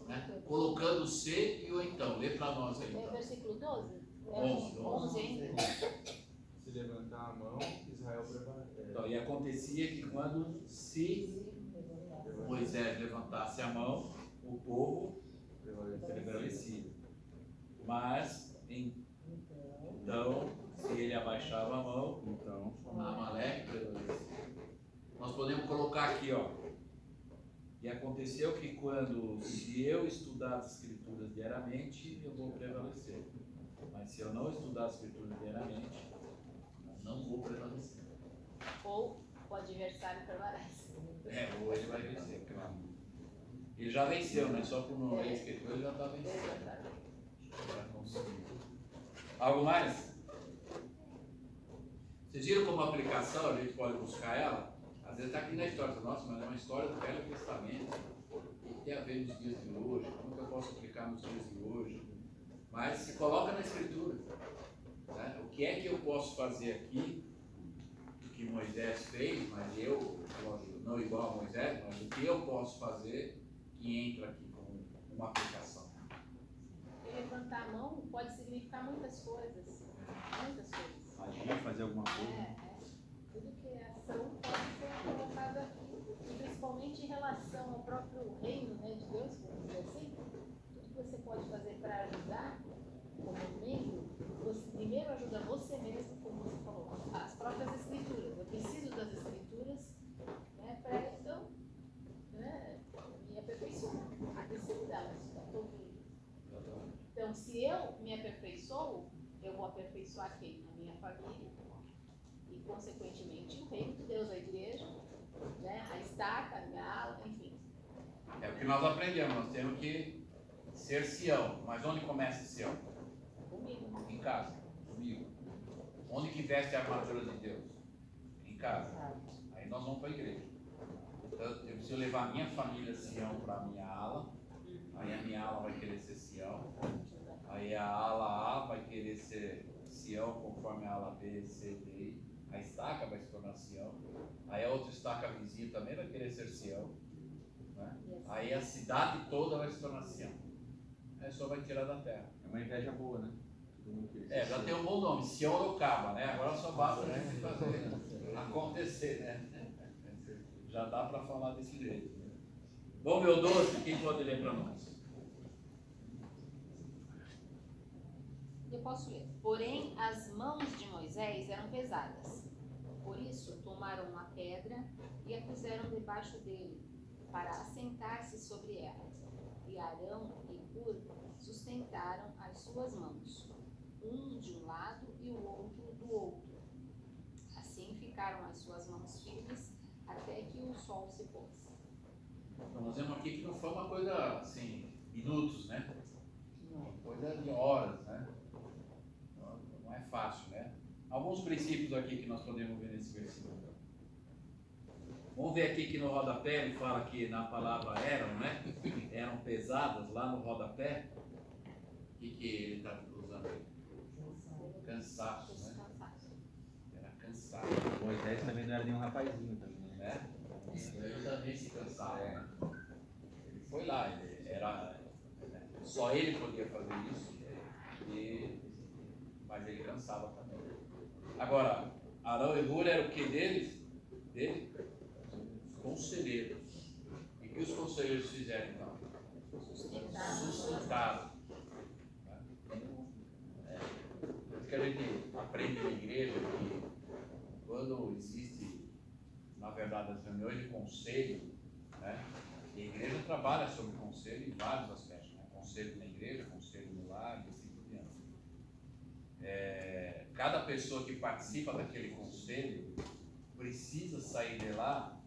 né, colocando o se e o então. Lê para nós aí. É o Então. versículo 12? 11 ainda. Se levantar a mão, Israel prevalece. Então, e acontecia que quando se Moisés levantasse a mão, o povo prevalecia. Mas, então, se ele abaixava a mão, Então, Amaleque prevalecia. Nós podemos colocar aqui, ó. E aconteceu que quando, se eu estudar as escrituras diariamente, eu vou prevalecer. Mas se eu não estudar as escrituras diariamente, não vou prevalecer. Ou o adversário prevalece. Ou ele vai vencer, claro. Ele já venceu, né? Só por não ler a escritura ele já está vencendo. Já conseguiu. Algo mais? Vocês viram como a aplicação, a gente pode buscar ela? Às vezes está aqui na história, nossa, mas é uma história do Velho Testamento. O que tem a ver nos dias de hoje? Como que eu posso aplicar nos dias de hoje? Mas se coloca na escritura. Né? O que é que eu posso fazer aqui? O que Moisés fez, mas eu, não igual a Moisés, mas o que eu posso fazer que entra aqui como uma aplicação. Levantar a mão pode significar muitas coisas. Muitas coisas. agir, fazer alguma coisa. Tudo que é ação pode ser colocado aqui, e principalmente em relação ao próprio reino, né, de Deus, vamos dizer assim. Tudo que você pode fazer para ajudar, como membro, você primeiro ajuda você mesmo, como você falou, as próprias escrituras. Eu preciso das escrituras, né, para então, né, me aperfeiçoar. Eu preciso delas, estou vivo. Então, se eu me aperfeiçoo, eu vou aperfeiçoar quem? A minha família e, consequentemente, o reino de Deus, a igreja, né, a estaca, a minha ala, enfim. É o que nós aprendemos, nós temos que ser Sião. Mas onde começa Sião? Comigo. Em casa, comigo. Onde que veste a armadura de Deus? Em casa. Aí nós vamos para a igreja. Então, eu preciso levar a minha família Sião para a minha ala. Aí a minha ala vai querer ser Sião. Aí a ala A vai querer ser Sião conforme a ala B, C, D. A estaca vai se tornar Sião. Aí a outra estaca vizinha também vai querer ser Sião. Né? Aí a cidade toda vai se tornar Sião. Aí só vai tirar da terra. É uma inveja boa, né? Já tem um bom nome, Sião Orocaba, né? Agora só basta a gente fazer acontecer, né? Já dá para falar desse jeito. Né? Vamos ver o 12, quem pode ler para nós? Eu posso ler. Porém, as mãos de Moisés eram pesadas. Por isso, tomaram uma pedra e a puseram debaixo dele, para assentar-se sobre ela. E Arão e Hur sustentaram as suas mãos, um de um lado e o outro do outro. Assim ficaram as suas mãos firmes até que o sol se pôs. Então, nós vemos aqui que não foi uma coisa assim, minutos, né? Coisa de horas, né? Não é fácil, né? Alguns princípios aqui que nós podemos ver nesse versículo. Vamos ver aqui que no rodapé ele fala que na palavra eram, né? Eram pesadas lá no rodapé. O que ele está usando aí? Cansaço, né? Era cansado. Moisés também não era nenhum rapazinho também, né? Né? Ele também se cansava, né? Ele foi lá, só ele podia fazer isso, mas ele cansava também. Agora, Arão e Hur era o que deles? Dele? Os conselheiros. E o que os conselheiros fizeram então? Sustentaram. O que a gente aprende na igreja que quando existe, na verdade, as reuniões de conselho, né? E a igreja trabalha sobre conselho em vários aspectos, né? Conselho na igreja, conselho no lar e assim por diante. Cada pessoa que participa daquele conselho precisa sair de lá,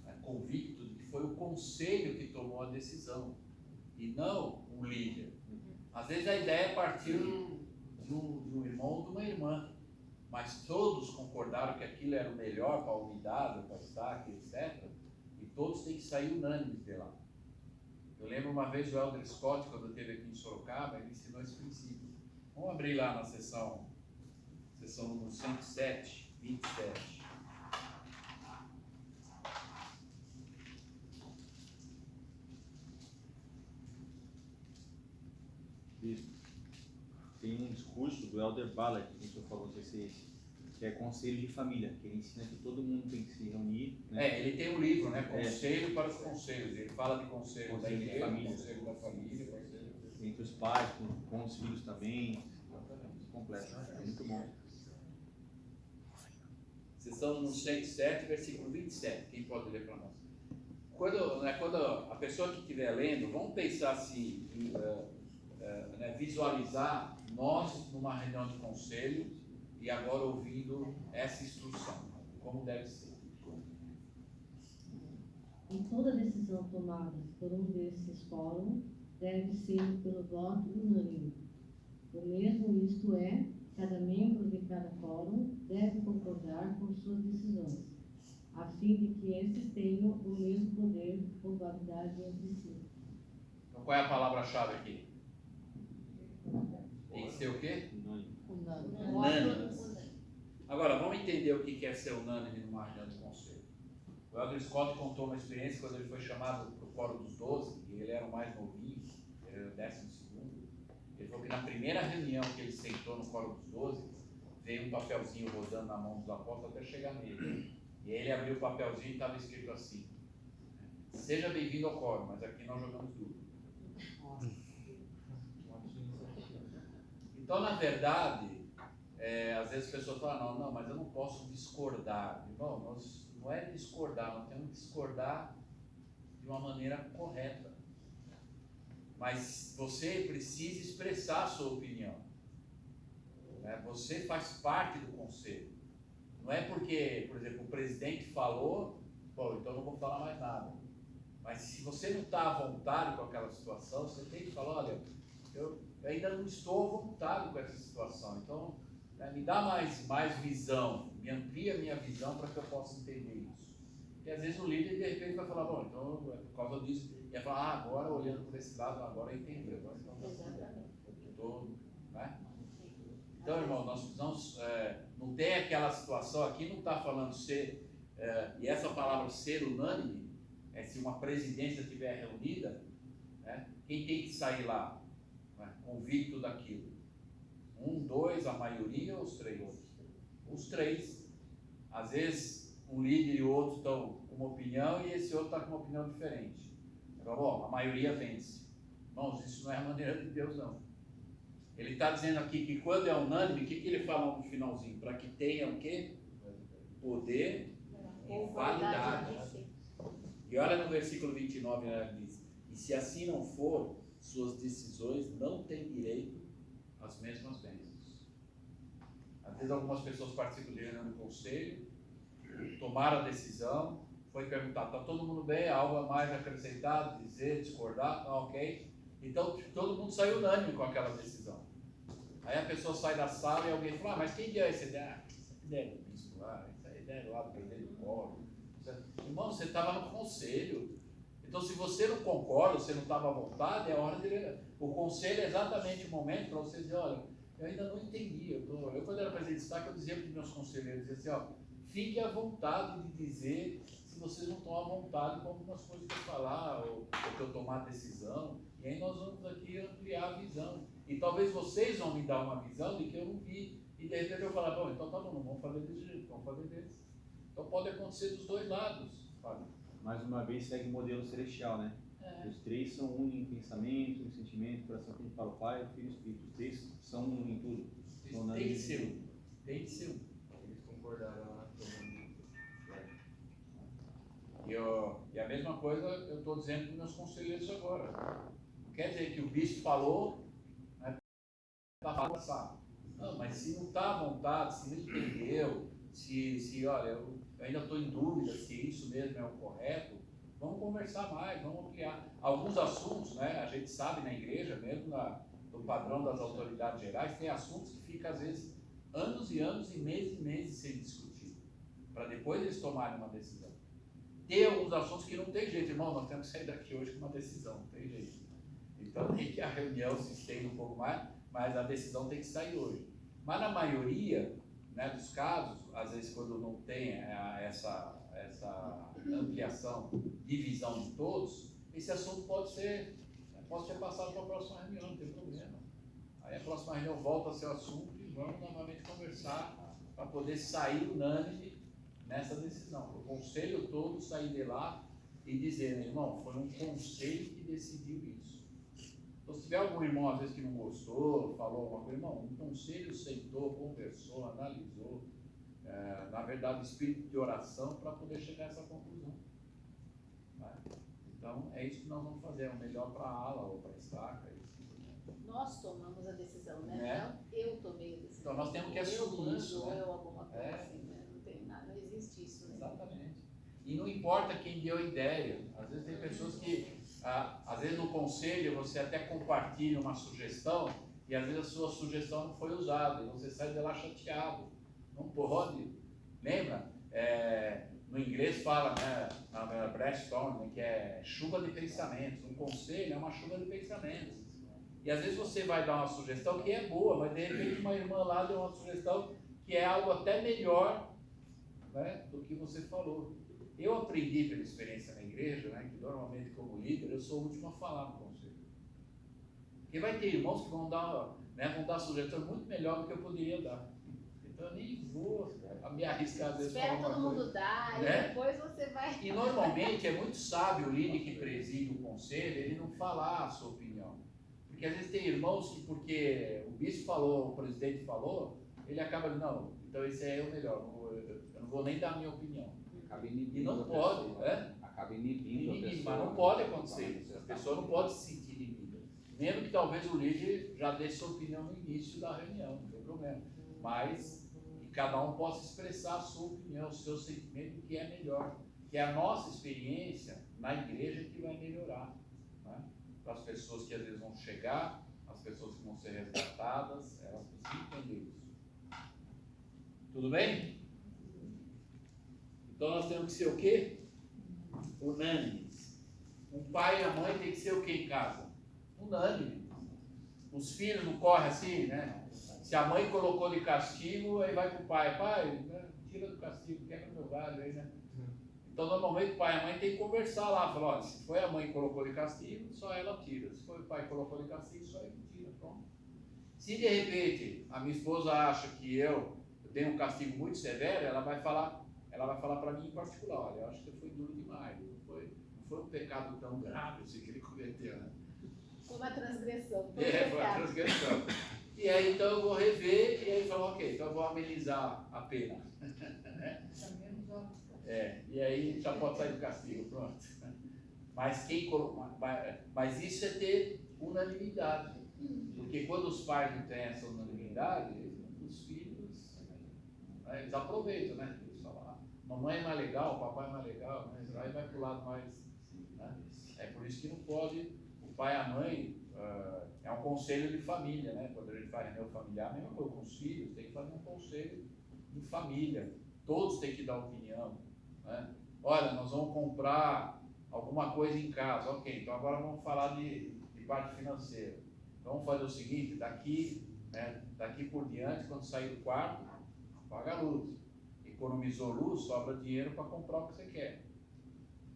né, convicto de que foi o conselho que tomou a decisão e não um líder. Às vezes a ideia partiu de um irmão ou de uma irmã, mas todos concordaram que aquilo era o melhor para a unidade, para o destaque, etc. E todos têm que sair unânimes de lá. Eu lembro uma vez o Elder Scott, quando esteve aqui em Sorocaba, ele ensinou esse princípio. Vamos abrir lá na sessão número 107, 27. Tem um discurso do Elder Ballard, que o senhor falou, não sei se é esse, que é conselho de família, que ele ensina que todo mundo tem que se reunir. Né? Ele tem um livro, né? Conselho para os conselhos. Ele fala de conselho da igreja, conselho da família, conselho entre os pais, com os filhos também. Completo, é muito bom. Sessão no 107, versículo 27. Quem pode ler para nós? Quando a pessoa que estiver lendo, vamos pensar assim, visualizar nós numa reunião de conselho e agora ouvindo essa instrução, como deve ser. E toda decisão tomada por um desses fóruns deve ser pelo voto unânime. O mesmo, isto é, cada membro de cada fórum deve concordar com suas decisões, a fim de que esses tenham o mesmo poder ou validade entre si. Então, qual é a palavra-chave aqui? Tem que ser o quê? Unânime. Agora, vamos entender o que é ser unânime numa reunião de conselho. O Elder Scott contou uma experiência quando ele foi chamado para o Fórum dos 12, e ele era o mais novinho, ele era o 12º. Ele falou que na primeira reunião que ele sentou no Fórum dos 12, veio um papelzinho rodando na mão dos apóstolos até chegar nele. E aí ele abriu o papelzinho e estava escrito assim: seja bem-vindo ao Fórum, mas aqui nós jogamos duro. Então, na verdade, às vezes as pessoas falam, não, mas eu não posso discordar. Irmão, não é discordar, nós temos que discordar de uma maneira correta. Mas você precisa expressar a sua opinião. Você faz parte do conselho. Não é porque, por exemplo, o presidente falou, bom, então eu não vou falar mais nada. Mas se você não está à vontade com aquela situação, você tem que falar, olha, eu ainda não estou à vontade com essa situação, então me dá mais visão, me amplia a minha visão para que eu possa entender isso. E às vezes o líder de repente vai falar, bom, então por causa disso, e vai falar, agora olhando por esse lado, agora eu entendi, agora né? Então, irmão, nós precisamos, não tem aquela situação, aqui não está falando ser, e essa palavra ser unânime, se uma presidência estiver reunida, quem tem que sair lá? Convicto daquilo. 1, 2, a maioria ou os 3? Os 3. Às vezes, um líder e o outro estão com uma opinião e esse outro está com uma opinião diferente. Então, bom, a maioria vence. Irmãos, isso não é a maneira de Deus, não. Ele está dizendo aqui que quando é unânime, o que ele fala no finalzinho? Para que tenha o quê? Poder e validade. E olha no versículo 29, ele diz: e se assim não for, suas decisões não têm direito às mesmas bênçãos. Às vezes algumas pessoas participam de reunião do conselho, tomaram a decisão, foi perguntado, está todo mundo bem, algo a mais acrescentado, dizer, discordar, ok? Então, todo mundo saiu unânime com aquela decisão. Aí a pessoa sai da sala e alguém fala, mas quem deu essa ideia? Essa ideia do bispo lá, essa ideia lá do presidente do coro. Irmão, você estava no conselho. Então, se você não concorda, você não estava à vontade, é hora de... O conselho é exatamente o momento para você dizer, olha, eu ainda não entendi. Eu quando era presidente de destaque, eu dizia para os meus conselheiros, dizia assim, ó, fique à vontade de dizer se vocês não estão à vontade com algumas coisas que eu falar, ou que eu tomar decisão. E aí nós vamos aqui ampliar a visão. E talvez vocês vão me dar uma visão de que eu não vi. E de repente eu falar, bom, então tá bom, não vamos fazer desse jeito, vamos fazer desse. Então pode acontecer dos dois lados, Fábio. Mais uma vez segue o modelo celestial, né? Os três são um em pensamento, em sentimento, coração, que a gente fala, o Pai, o Filho e o Espírito. Os três são um em tudo. Tem que ser um. Tem que ser um. Eles concordaram lá com E a mesma coisa eu estou dizendo para os meus conselheiros agora. Não quer dizer que o bispo falou, né, está passado. Não, mas se não está à vontade, se não entendeu, se olha, eu ainda estou em dúvida se isso mesmo é o correto, vamos conversar mais, vamos ampliar. Alguns assuntos, né, a gente sabe na igreja, mesmo no padrão das autoridades gerais, tem assuntos que ficam às vezes anos e anos e meses sem discutir, para depois eles tomarem uma decisão. Tem alguns assuntos que não tem jeito, irmão, nós temos que sair daqui hoje com uma decisão, não tem jeito. Então nem que a reunião se estenda um pouco mais, mas a decisão tem que sair hoje. Mas na maioria, né, dos casos, às vezes quando não tem essa ampliação, divisão de todos, esse assunto pode ser passado para a próxima reunião, não tem problema. Aí a próxima reunião volta a ser o assunto e vamos novamente conversar para poder sair unânime nessa decisão. O conselho todo sair de lá e dizer, irmão, foi um conselho que decidiu isso. Então, se tiver algum irmão, às vezes, que não gostou, falou alguma coisa, irmão, um conselho sentou, conversou, analisou, na verdade, o espírito de oração para poder chegar a essa conclusão. Tá? Então, é isso que nós vamos fazer, é o melhor para a ala ou para a estaca. Nós tomamos a decisão, né? Não, eu tomei a decisão. Então, nós temos que assumir isso, né? Eu alguma coisa assim, né? Não tem nada, não existe isso, né? Exatamente. E não importa quem deu a ideia. Às vezes tem pessoas que, às vezes no conselho, você até compartilha uma sugestão e às vezes a sua sugestão não foi usada e você sai de lá chateado. Não pode. Lembra? No inglês fala, né, na brainstorm, né, que é chuva de pensamentos. Um conselho é uma chuva de pensamentos. E às vezes você vai dar uma sugestão que é boa, mas de repente uma irmã lá deu uma sugestão que é algo até melhor, né, do que você falou. Eu aprendi pela experiência na igreja, né, que normalmente como líder eu sou o último a falar no conselho. Porque vai ter irmãos que vão dar sugestões muito melhor do que eu poderia dar. Então eu nem vou me arriscar às vezes. Espera todo mundo dar, né? E depois você vai... E normalmente é muito sábio o líder que preside o conselho, ele não falar a sua opinião. Porque às vezes tem irmãos que, porque o bispo falou, o presidente falou, ele acaba dizendo, não, então esse é o melhor, eu não vou nem dar a minha opinião. Acaba inibindo. E não pode, Acaba inibindo a pessoa. Mas não pode acontecer isso. A pessoa não pode se sentir inibida. Mesmo que talvez o líder já dê sua opinião no início da reunião, não tem problema. Mas que cada um possa expressar a sua opinião, o seu sentimento, o que é melhor. Que é a nossa experiência na igreja que vai melhorar. Né? Para as pessoas que às vezes vão chegar, as pessoas que vão ser resgatadas, elas precisam entender isso. Tudo bem? Então nós temos que ser o quê? Unânimes. Um pai e a mãe tem que ser o quê em casa? Unânime. Os filhos não correm assim, né? Se a mãe colocou de castigo, aí vai pro pai, né, tira do castigo, quebra meu galho aí, né? Então normalmente o pai e a mãe tem que conversar lá, falar, olha, se foi a mãe que colocou de castigo, só ela tira. Se foi o pai que colocou de castigo, só ele tira, pronto. Se de repente a minha esposa acha que eu tenho um castigo muito severo, ela vai falar para mim em particular, olha, eu acho que você foi duro demais, não foi um pecado tão grave assim que ele cometeu, né? Foi uma transgressão. Foi uma transgressão. E aí então eu vou rever e aí falar, ok, então eu vou amenizar a pena. E aí já pode sair do castigo, pronto. Mas isso é ter unanimidade. Porque quando os pais não têm essa unanimidade, os filhos, eles aproveitam, né? Eles falam, mamãe é mais legal, papai é mais legal, né? Aí vai para o lado mais. Né? É por isso que não pode, o pai e a mãe, é um conselho de família, né? Quando a gente faz reunião familiar, a mesma coisa com os filhos, tem que fazer um conselho de família. Todos têm que dar opinião, né? Olha, nós vamos comprar alguma coisa em casa, ok, então agora vamos falar de parte financeira. Então vamos fazer o seguinte, daqui por diante, quando sair do quarto, paga a luz. Economizou luz, sobra dinheiro para comprar o que você quer.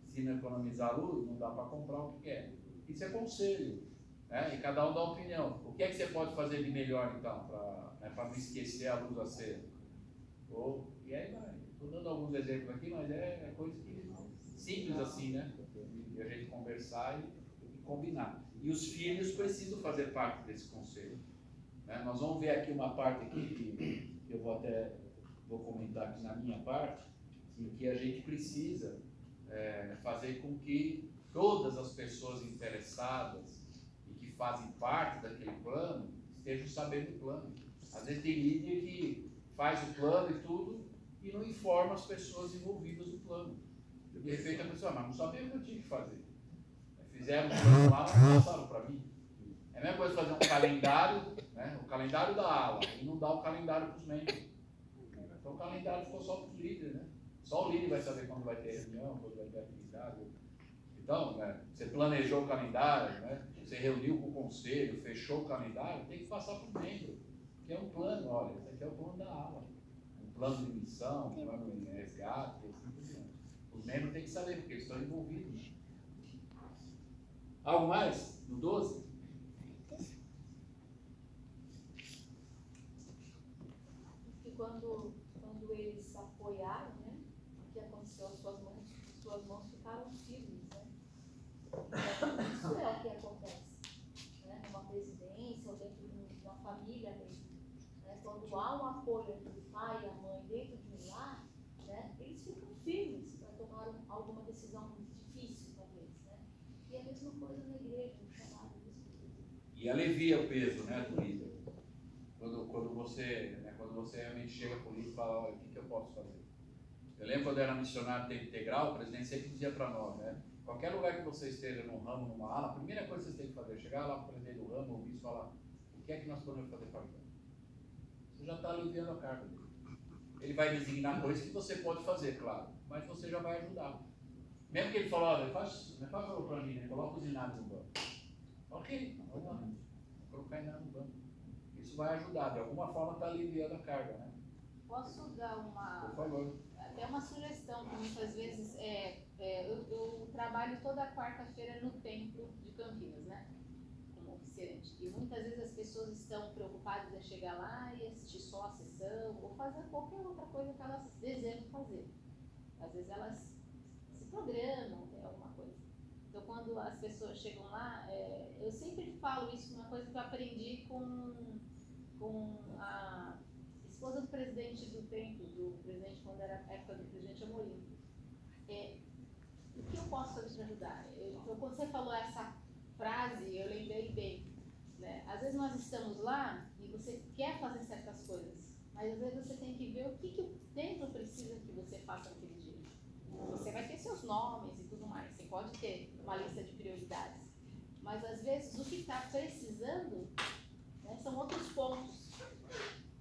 Se não economizar luz, não dá para comprar o que quer. Isso é conselho, né? E cada um dá opinião. O que é que você pode fazer de melhor, então, para não esquecer a luz acesa? E aí vai. Estou dando alguns exemplos aqui, mas é coisa simples assim, né? E a gente conversar e combinar. E os filhos precisam fazer parte desse conselho, né? Nós vamos ver aqui uma parte aqui que eu vou comentar aqui na minha parte, em que a gente precisa fazer com que todas as pessoas interessadas e que fazem parte daquele plano estejam sabendo do plano. Às vezes tem líder que faz o plano e tudo e não informa as pessoas envolvidas no plano. De repente a pessoa, mas não sabia o que eu tinha que fazer. Fizeram um plano lá, mas passaram para mim. É a mesma coisa fazer um calendário, né? O calendário da ala, e não dar o calendário para os membros. Então o calendário ficou só para os líderes, né? Só o líder vai saber quando vai ter reunião, quando vai ter atividade. Então, né, você planejou o calendário, né? Você reuniu com o conselho, fechou o calendário, tem que passar para o membro. Que é um plano, olha, esse aqui é o plano da ala. Um plano de missão, um plano de resgate, assim por diante. Os membros têm que saber, porque eles estão envolvidos. Algo mais? No 12? Que quando eles apoiaram, né, o que aconteceu, suas mãos ficaram firmes, né? Então, isso é o que acontece, né, numa presidência ou dentro de uma família mesmo, né? Quando há um apoio entre o pai e a mãe dentro de um lar, né, eles ficam firmes para tomar alguma decisão difícil, talvez, né? E a mesma coisa na igreja, no chamado do Espírito. E alivia o peso, né, do líder. Quando você realmente chega para o líder e fala, olha, o que eu posso fazer? Eu lembro quando eu era missionário de tempo integral, o presidente sempre dizia para nós, né? Qualquer lugar que você esteja num ramo, numa ala, a primeira coisa que vocês têm que fazer é chegar lá para o presidente do ramo, ouvir isso e falar, o que é que nós podemos fazer para ajudar? Você já está aliviando a carga dele. Ele vai designar coisas que você pode fazer, claro, mas você já vai ajudar. Mesmo que ele fale, olha, faz favor para mim, né? Coloca os inados no banco. Ok, vamos lá. Vou colocar inados no banco. Isso vai ajudar, de alguma forma está aliviando a carga, né? Posso dar Por favor. até uma sugestão que muitas vezes eu trabalho toda quarta-feira no templo de Campinas, né? Como oficiante. E muitas vezes as pessoas estão preocupadas em chegar lá e assistir só a sessão ou fazer qualquer outra coisa que elas desejam fazer. Às vezes elas se programam, tem alguma coisa. Então, quando as pessoas chegam lá, eu sempre falo isso, uma coisa que eu aprendi com a esposa do presidente do templo, do presidente, quando era a época do presidente Amorim. O que eu posso fazer para ajudar? Quando você falou essa frase, eu lembrei bem. Né? Às vezes nós estamos lá e você quer fazer certas coisas, mas às vezes você tem que ver o que o templo precisa que você faça naquele dia. Você vai ter seus nomes e tudo mais, você pode ter uma lista de prioridades, mas às vezes o que está precisando, né, são outros pontos.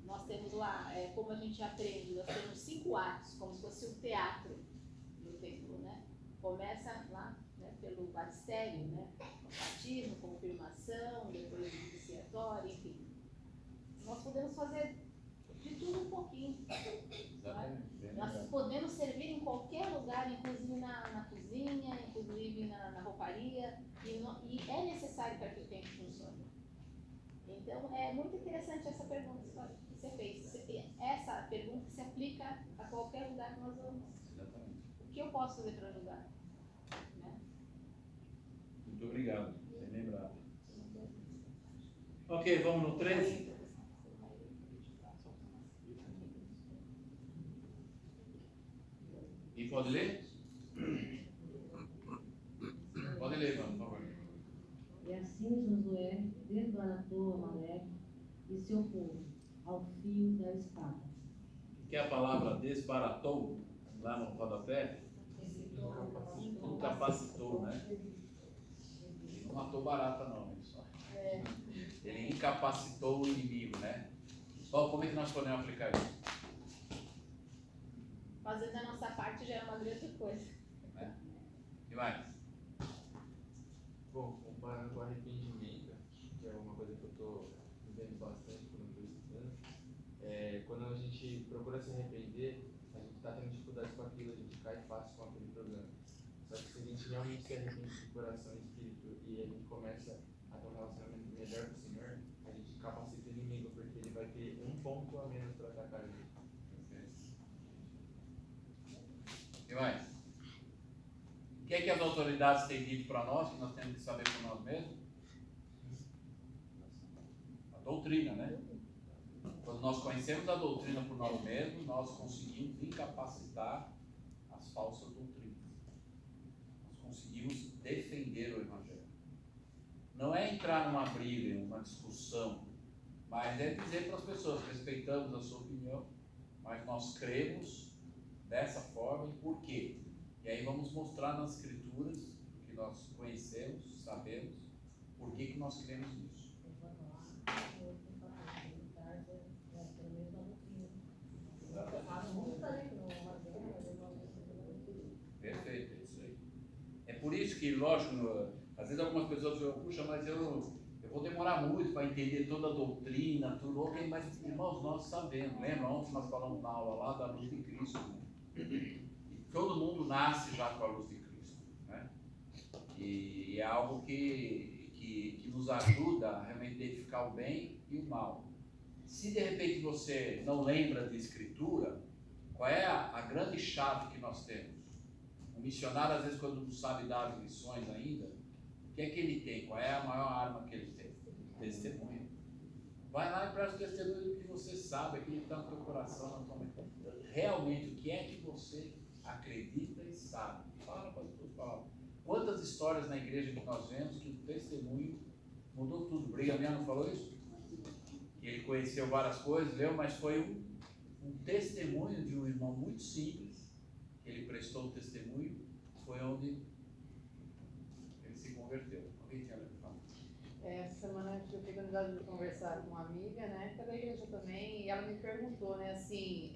Nós temos lá, como a gente aprende, nós temos 5 atos, como se fosse um teatro no templo, né? Começa lá, né, pelo batistério, né? Batismo, confirmação, depois o iniciatório, enfim. Nós podemos fazer de tudo um pouquinho. Né? Nós podemos servir em qualquer lugar, inclusive na cozinha, inclusive na rouparia, e é necessário para que o tempo funcione. Então, é muito interessante essa pergunta que você fez. Essa pergunta se aplica a qualquer lugar que nós vamos. Exatamente. O que eu posso fazer para ajudar? Né? Muito obrigado, bem lembrado. Ok, vamos no 13? E pode ler? Pode ler, mano, por favor. E assim Josué desbaratou Amaleque e seu povo ao fio da espada. Que é a palavra desbaratou, lá no rodapé? Incapacitou, né? não matou barata não, ele incapacitou o inimigo, né? Bom, como é que nós podemos aplicar isso? Fazendo a nossa parte já é uma grande coisa. E mais? Bom, comparando com arrependimento, que é uma coisa que eu estou vivendo bastante quando eu estou estudando, quando a gente procura se arrepender, a gente está tendo dificuldades com aquilo, a gente cai fácil com aquele problema. Só que se a gente realmente se arrepende de coração e espírito e a gente começa a ter um relacionamento melhor com o Senhor, a gente capacita o inimigo, porque ele vai ter um ponto a menos para atacar a gente. E mais? O que é que as autoridades têm dito para nós, que nós temos que saber por nós mesmos? A doutrina, né? Quando nós conhecemos a doutrina por nós mesmos, nós conseguimos incapacitar as falsas doutrinas. Nós conseguimos defender o Evangelho. Não é entrar numa briga, numa discussão, mas é dizer para as pessoas, respeitamos a sua opinião, mas nós cremos dessa forma e por quê? E aí vamos mostrar nas Escrituras, que nós conhecemos, sabemos, por que nós cremos nisso. Perfeito, é isso aí. É por isso que, lógico, às vezes algumas pessoas falam, puxa, mas eu vou demorar muito para entender toda a doutrina, tudo, ok, mas irmãos, nós sabemos, lembra? Ontem nós falamos na aula lá da luz de Cristo, né? E todo mundo nasce já com a luz de Cristo, né? E é algo que nos ajuda a realmente identificar o bem e o mal. Se de repente você não lembra de Escritura, qual é a grande chave que nós temos? O missionário, às vezes, quando não sabe dar as lições ainda, o que é que ele tem? Qual é a maior arma que ele tem? Testemunho. Vai lá e presta o testemunho do que você sabe, aquilo que está no teu coração, na tua mente. Realmente, o que é que você acredita e sabe? Fala para as tuas palavras. Quantas histórias na igreja que nós vemos que o testemunho mudou tudo? Brigham Young não falou isso? Que ele conheceu várias coisas, leu, mas foi um testemunho de um irmão muito simples, que ele prestou o testemunho, foi onde ele se converteu. Alguém tinha falado? Essa semana eu tive a oportunidade de conversar com uma amiga, né, que é da igreja também, e ela me perguntou, né, assim,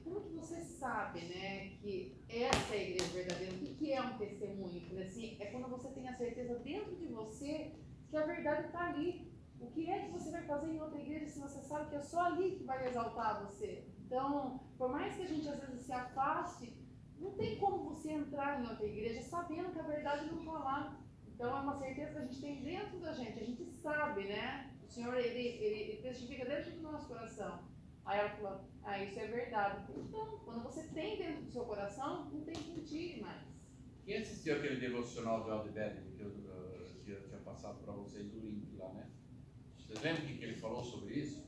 como que você sabe, né, que essa é a igreja verdadeira? O que é um testemunho? Porque, assim, é quando você tem a certeza dentro de você que a verdade está ali. O que é que você vai fazer em outra igreja se você sabe que é só ali que vai exaltar você? Então, por mais que a gente às vezes se afaste, não tem como você entrar em outra igreja sabendo que a verdade não está lá. Então, é uma certeza que a gente tem dentro da gente, a gente sabe, né? O Senhor, ele testifica dentro do nosso coração. Aí ela falou, isso é verdade. Então, quando você tem dentro do seu coração, não tem que mentir mais. Quem assistiu aquele devocional do Elder Bedley, que eu tinha passado para vocês o link lá, né? Vocês lembram o que ele falou sobre isso?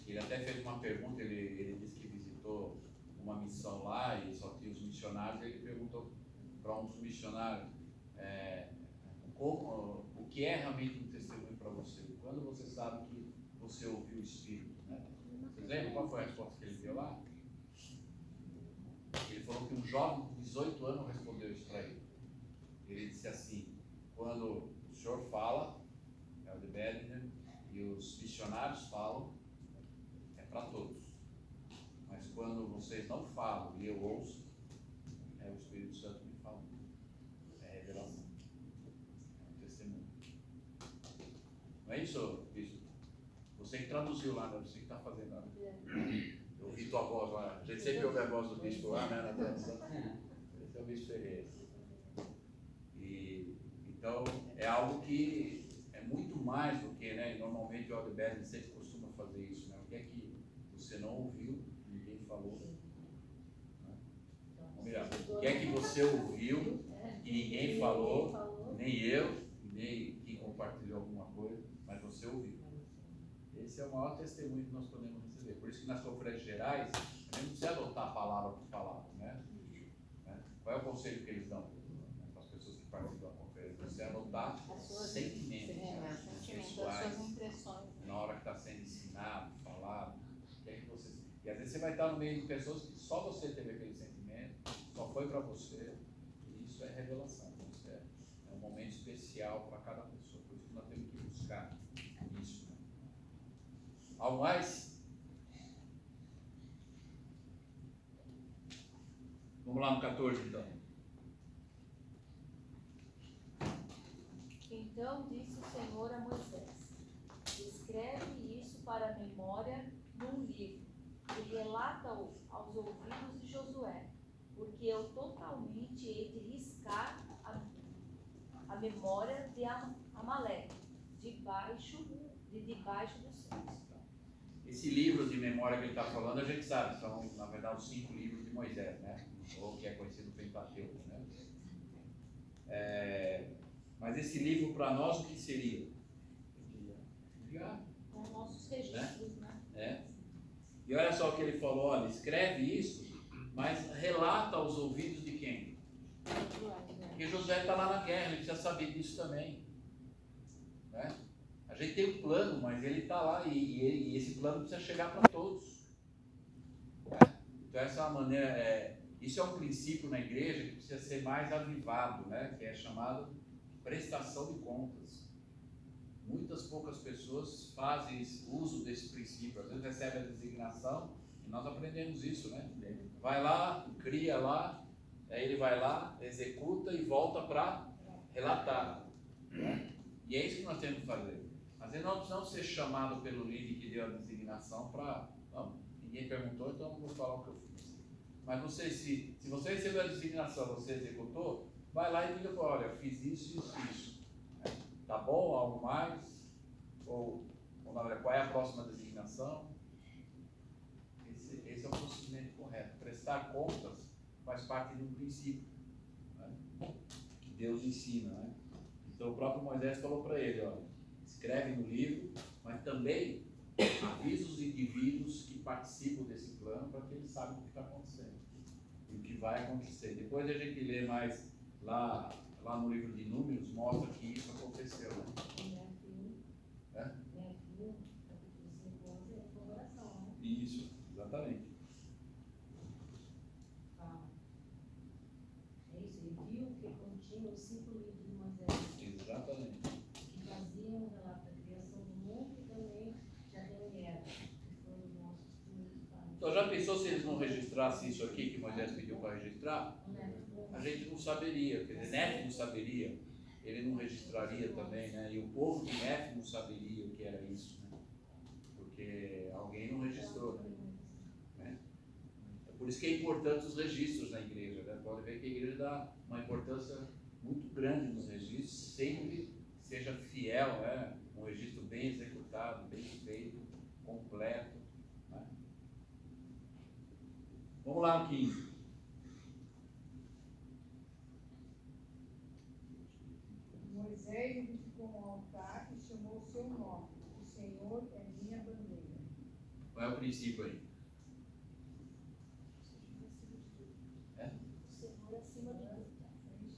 Ele até fez uma pergunta, ele disse que visitou uma missão lá e só tinha os missionários, e ele perguntou para um dos missionários o que é realmente um testemunho para você? Quando você sabe que você ouviu o Espírito, né? Vocês lembram qual foi a resposta que ele deu lá? Ele falou que um jovem de 18 anos respondeu isso para ele. Ele disse assim, quando o senhor fala, é o de Bedner, e os missionários falam, é para todos. Mas quando vocês não falam e eu ouço, é o Espírito Santo me falando. É revelação. É um testemunho. Não é isso, bispo? Você que traduziu lá, né? Você que está fazendo lá. Eu ouvi tua voz lá. A gente sempre ouve a voz do bispo lá, né? Na tradução. Esse é o bispo Ferreira. Então, é algo que é muito mais do que, né? Normalmente o Elder Bedley sempre costuma fazer isso, né? O que é que você não ouviu, ninguém falou. Né? O que é que você ouviu e ninguém falou, nem eu, nem quem compartilhou alguma coisa, mas você ouviu. Esse é o maior testemunho que nós podemos receber. Por isso que nas conferências gerais, a gente não precisa adotar palavra por palavra, né? Qual é o conselho que eles dão para as pessoas que participam da conferência? Você adotar sentimentos pessoais, as suas impressões. na hora que está sendo ensinado, falado. E às vezes você vai estar no meio de pessoas que só você teve aquele sentimento, só foi para você, e isso é revelação, isso é especial para cada pessoa. Por isso que nós temos que buscar isso. Né? Algo mais? Vamos lá no 14, então. Então disse o Senhor a Moisés: escreve isso para a memória num livro e relata-o aos ouvidos de Josué, porque eu totalmente hei de riscar a memória de Amaleque debaixo dos céus. Esse livro de memória que ele está falando, a gente sabe, são, na verdade, os 5 livros de Moisés, né? Ou que é conhecido Pentateuco, né? Mas esse livro, para nós, o que seria? Diário. Com nossos registros, né? E olha só o que ele falou, olha, escreve isso, mas relata aos ouvidos de quem? Porque Josué está lá na guerra, ele precisa saber disso também. Né? A gente tem um plano, mas ele está lá e esse plano precisa chegar para todos. Né? Então essa é uma maneira, isso é um princípio na igreja que precisa ser mais avivado, né? Que é chamado prestação de contas. Muitas poucas pessoas fazem uso desse princípio. Às vezes recebe a designação e nós aprendemos isso, né? Vai lá, cria lá, aí ele vai lá, executa e volta para relatar. Né? E é isso que nós temos que fazer. Às vezes nós precisamos ser chamados pelo líder que deu a designação para... Não, ninguém perguntou, então eu não vou falar o que eu fiz. Mas você, se você recebeu a designação, você executou, vai lá e diga, olha, eu fiz isso. Tá bom? Algo mais? Ou na verdade, qual é a próxima designação? Esse é o procedimento correto. Prestar contas faz parte de um princípio, né? Que Deus ensina. Né? Então o próprio Moisés falou para ele, olha, escreve no livro, mas também avisa os indivíduos que participam desse plano para que eles saibam o que está acontecendo e o que vai acontecer. Depois a gente lê mais lá no livro de Números, mostra que isso aconteceu. Né? Isso, exatamente. É isso, ele viu que continha os 5 livros de Moisés. Exatamente. Que faziam o relato da criação do mundo e também já tem era, que foram os nossos primeiros pais. Então já pensou se eles não registrassem isso aqui que Moisés pediu para registrar? A gente não saberia, quer dizer, Nefe não saberia, ele não registraria também, né? E o povo de Nefe não saberia o que era isso, né? Porque alguém não registrou, né? É por isso que é importante os registros na igreja, né? Pode ver que a igreja dá uma importância muito grande nos registros, sempre seja fiel, né? Um registro bem executado, bem feito, completo, né? Vamos lá no 15. Moisés edificou um altar e chamou o seu nome. O Senhor é minha bandeira. Qual é o princípio aí? O Senhor acima de tudo,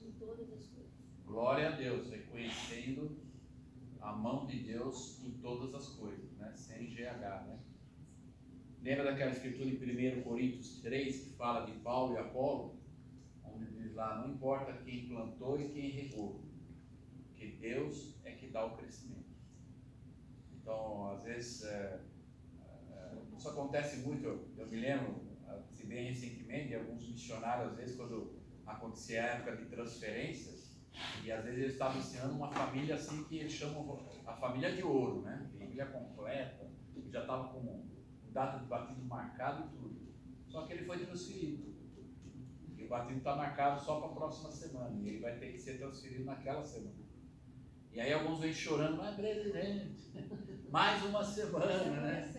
em todas as coisas. Glória a Deus, reconhecendo a mão de Deus em todas as coisas, né? Sem GH, né? Lembra daquela escritura em 1 Coríntios 3 que fala de Paulo e Apolo? Onde diz lá, não importa quem plantou e quem regou, que Deus é que dá o crescimento. Então, às vezes, isso acontece muito, eu me lembro, se bem recentemente, de alguns missionários, às vezes, quando acontecia a época de transferências, e às vezes eles estavam ensinando uma família assim que eles chamam a família de ouro, né? Família completa, que já estava com data de batismo marcado e tudo. Só que ele foi transferido. E o batismo está marcado só para a próxima semana, e ele vai ter que ser transferido naquela semana. E aí alguns vêm chorando, mas presidente, mais uma semana,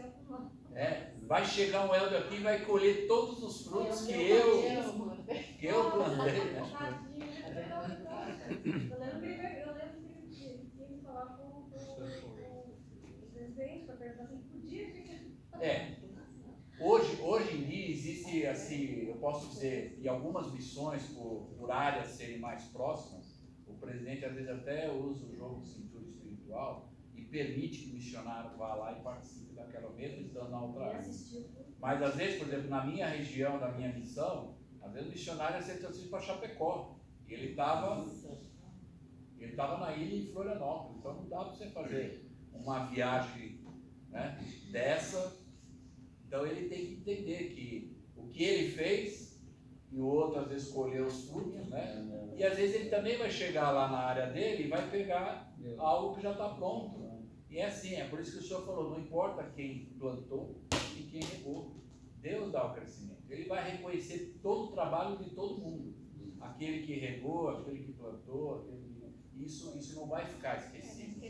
né? Vai chegar um Helder aqui e vai colher todos os frutos que eu plantei. Eu lembro que ele tinha que falar com o presidente para perguntar se podia. Hoje em dia existe, assim, eu posso dizer, em algumas missões por áreas serem mais próximas, o presidente às vezes até usa o jogo de cintura espiritual e permite que o missionário vá lá e participe daquela mesma estando na outra área. Mas às vezes, por exemplo, na minha região, da minha missão, às vezes o missionário ia ser transferido para Chapecó. E ele estava Ele estava na ilha em Florianópolis, então não dá para você fazer uma viagem, né, dessa. Então ele tem que entender que o que ele fez, e o outro às vezes colheu os frutos, né? E às vezes ele também vai chegar lá na área dele e vai pegar algo que já está pronto. E é assim, é por isso que o senhor falou, não importa quem plantou e quem regou, Deus dá o crescimento. Ele vai reconhecer todo o trabalho de todo mundo. Aquele que regou, aquele que plantou, aquele que... Isso não vai ficar esquecido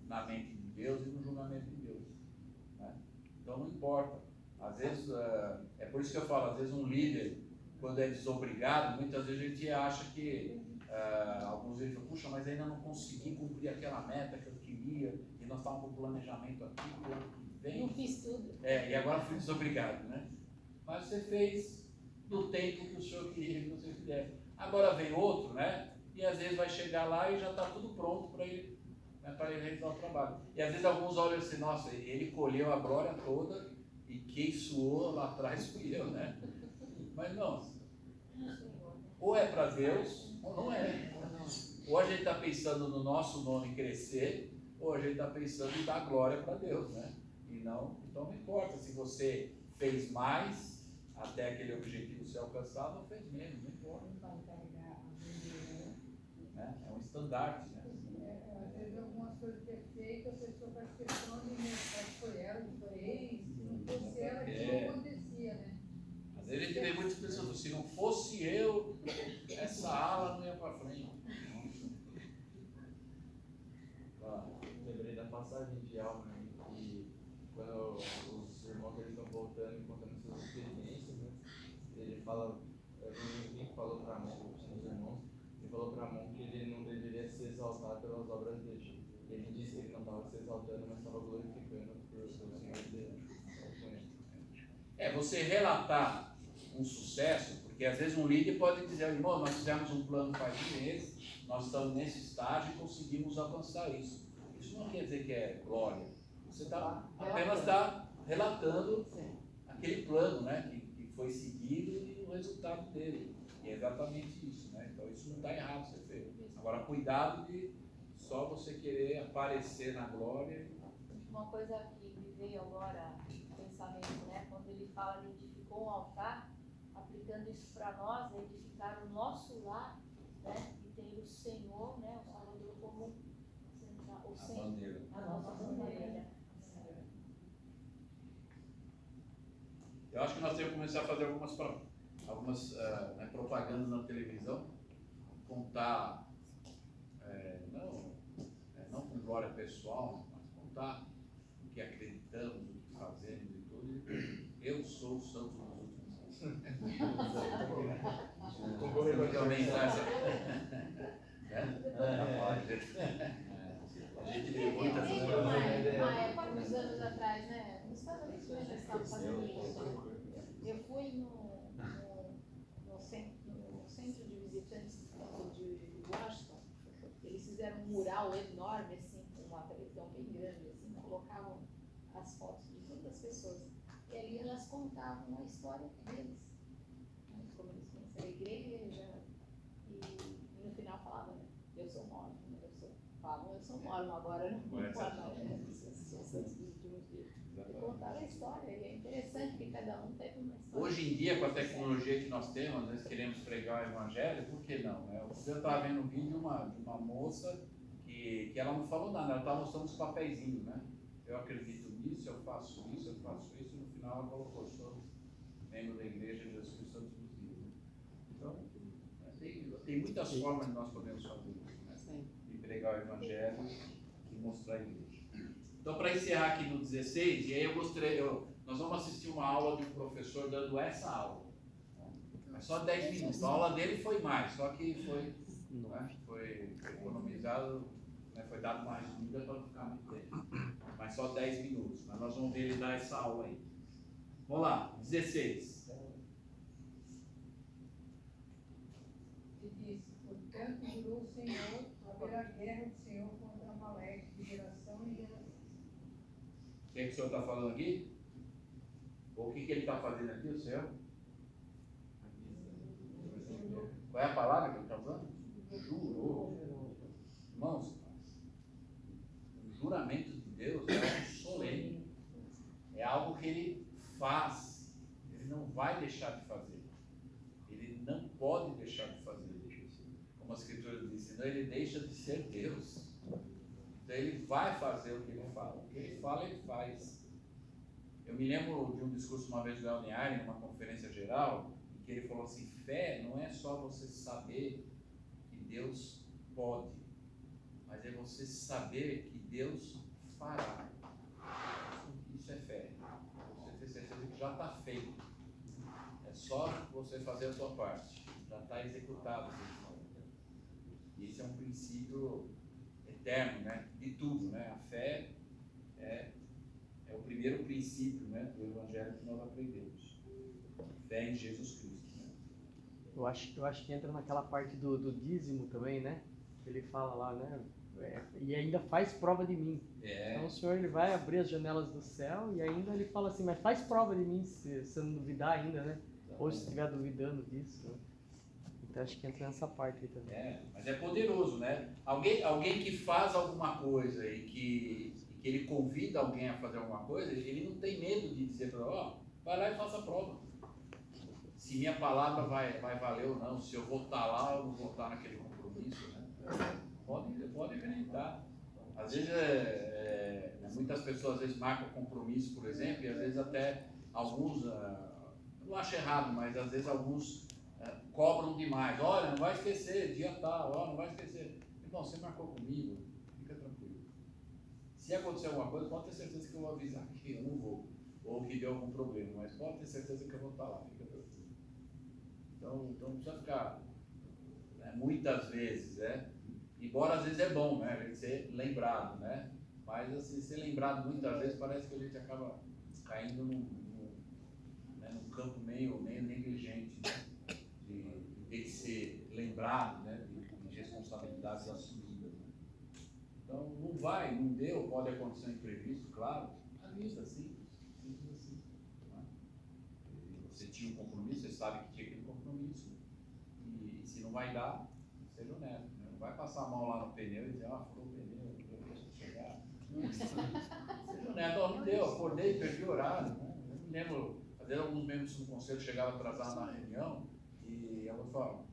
na mente de Deus e no julgamento de Deus, né? Então não importa. Às vezes, é por isso que eu falo, às vezes um líder, quando é desobrigado, muitas vezes a gente acha que, alguns vezes falam, puxa, mas ainda não consegui cumprir aquela meta que eu queria, e nós estávamos com o planejamento aqui, o ano que vem. Não fiz tudo. E agora fui desobrigado, né? Mas você fez no tempo que o senhor queria que você fizesse. Agora vem outro, né? E às vezes vai chegar lá e já está tudo pronto para ele, né, para ele realizar o trabalho. E às vezes alguns olham assim, nossa, ele colheu a glória toda e quem suou lá atrás fui eu, né? Mas não, ou é para Deus ou não é. Ou a gente está pensando no nosso nome crescer, ou a gente está pensando em dar glória para Deus, né? E não, então não importa se você fez mais até aquele objetivo ser alcançado ou fez menos, não importa. Né? É um estandarte, né? Às vezes algumas coisas que é feito, a pessoa faz questão de mostrar que foi ela que fez, se não fosse ela que não acontecia, né? Às vezes a gente vê muitas pessoas falando, se não fosse eu, essa ala não ia para frente. Lembrei da passagem de Alma, né, que quando os irmãos eles estão voltando e contando suas experiências, né, ele fala, ninguém falou para Amon, os irmãos, ele falou para Amon que ele não deveria se exaltar pelas obras dele. Ele disse que ele não estava se exaltando, mas estava glorificando por seu Senhor dele. Você relatar um sucesso, porque às vezes um líder pode dizer, irmão, nós fizemos um plano faz meses, nós estamos nesse estágio e conseguimos alcançar isso. Isso não quer dizer que é glória. Você apenas está relatando aquele plano, né, que foi seguido e o resultado dele. E é exatamente isso, né? Então isso não está errado ser feito. Agora cuidado de só você querer aparecer na glória. Uma coisa que me veio agora no pensamento, né? Quando ele fala de edificou um altar, aplicando isso para nós, é edificar o nosso lar, né? E ter o Senhor, né? O Salvador como o Senhor, Bandeira. a nossa bandeira. Eu acho que nós temos que começar a fazer algumas propagandas na televisão, contar, não com glória pessoal, mas contar o que acreditamos, o que fazemos e tudo. Eu sou o santo dos últimos anos. Também traz a gente vê muitas coisas. Uma época, uns anos atrás, né? Nos Estados Unidos mesmo eles estavam fazendo isso. Eu fui no centro de visitantes de Washington. Eles fizeram um mural enorme, assim, com uma televisão bem grande, assim, colocavam as fotos de todas as pessoas. E ali elas contavam a história deles. Né? Como eles conheceram a igreja. E no final falavam, né? Eu sou mórmon. Eu sou mórmon agora, não sou santos dos últimos dias. E contaram a história, e é interessante que cada um teve uma história. Hoje em dia, com a tecnologia que nós temos, às vezes queremos pregar o evangelho, por que não? Eu estava vendo um vídeo de uma moça que ela não falou nada, ela estava mostrando os papeizinhos, né? Eu acredito nisso, eu faço isso, e no final ela colocou, sou membro da igreja de Jesus Cristo Santos dos Dias. Né? Então, tem muitas formas de nós podemos fazer isso, né? De pregar o evangelho e mostrar a igreja. Então, para encerrar aqui no 16, e aí nós vamos assistir uma aula de um professor dando essa aula. Mas só 10 minutos. A aula dele foi mais, só que foi economizado, né, foi dado uma resumida para não ficar muito tempo. Mas só 10 minutos. Mas nós vamos ver ele dar essa aula aí. Vamos lá, 16. E disse, portanto jurou o Senhor, haverá guerra do Senhor contra Amaleque, de geração em geração. O que o senhor está falando aqui? Ou o que ele está fazendo aqui, o senhor? Qual é a palavra que ele está usando? Jurou. Irmão, juramento de Deus é algo solene. É algo que ele faz. Ele não vai deixar de fazer. Ele não pode deixar de fazer. Como a Escritura diz, senão ele deixa de ser Deus. Então ele vai fazer o que ele fala. O que ele fala, ele faz. Eu me lembro de um discurso uma vez do El Niari, numa conferência geral, em que ele falou assim, fé não é só você saber que Deus pode, mas é você saber que Deus fará. Isso é fé. Você ter certeza que já está feito. É só você fazer a sua parte. Já está executado. E esse é um princípio eterno, né? De tudo, né? A fé é o primeiro princípio, né, do Evangelho que nós aprendemos. Fé em Jesus Cristo. Né? Eu acho que entra naquela parte do dízimo também, né? Que ele fala lá, né? E ainda faz prova de mim. Então o Senhor ele vai abrir as janelas do céu e ainda ele fala assim, mas faz prova de mim se você não duvidar ainda, né? Ou se estiver duvidando disso. Né? Então acho que entra nessa parte aí também. Mas é poderoso, né? Alguém que faz alguma coisa e que ele convida alguém a fazer alguma coisa, ele não tem medo de dizer para ela, vai lá e faça a prova. Se minha palavra vai valer ou não, se eu vou estar lá ou não vou estar naquele compromisso, né? Pode acreditar. Às vezes, muitas pessoas às vezes marcam compromisso, por exemplo, e às vezes até alguns, não acho errado, mas às vezes alguns cobram demais. Olha, não vai esquecer, dia tal, não vai esquecer. Irmão, você marcou comigo, fica tranquilo. Se acontecer alguma coisa, pode ter certeza que eu vou avisar que eu não vou, ou que deu algum problema, mas pode ter certeza que eu vou estar lá, fica tranquilo. Então não precisa ficar, muitas vezes, embora às vezes é bom, né, a gente ser lembrado, né, mas assim, ser lembrado muitas vezes parece que a gente acaba caindo num campo meio negligente, né, de ter que ser lembrado, né, de responsabilidades assumidas. Né. Então, não deu, pode acontecer um imprevisto, claro, avisa, simples assim. Né? Você tinha um compromisso, você sabe que tinha aquele compromisso, e se não vai dar, seja honesto, né? Não vai passar a mão lá no pneu e dizer, furou o pneu, deixa eu chegar. Seja honesto, não deu, acordei, perdi o horário, né? Eu me lembro, às vezes alguns membros do conselho chegavam atrasados na reunião, e eu falava,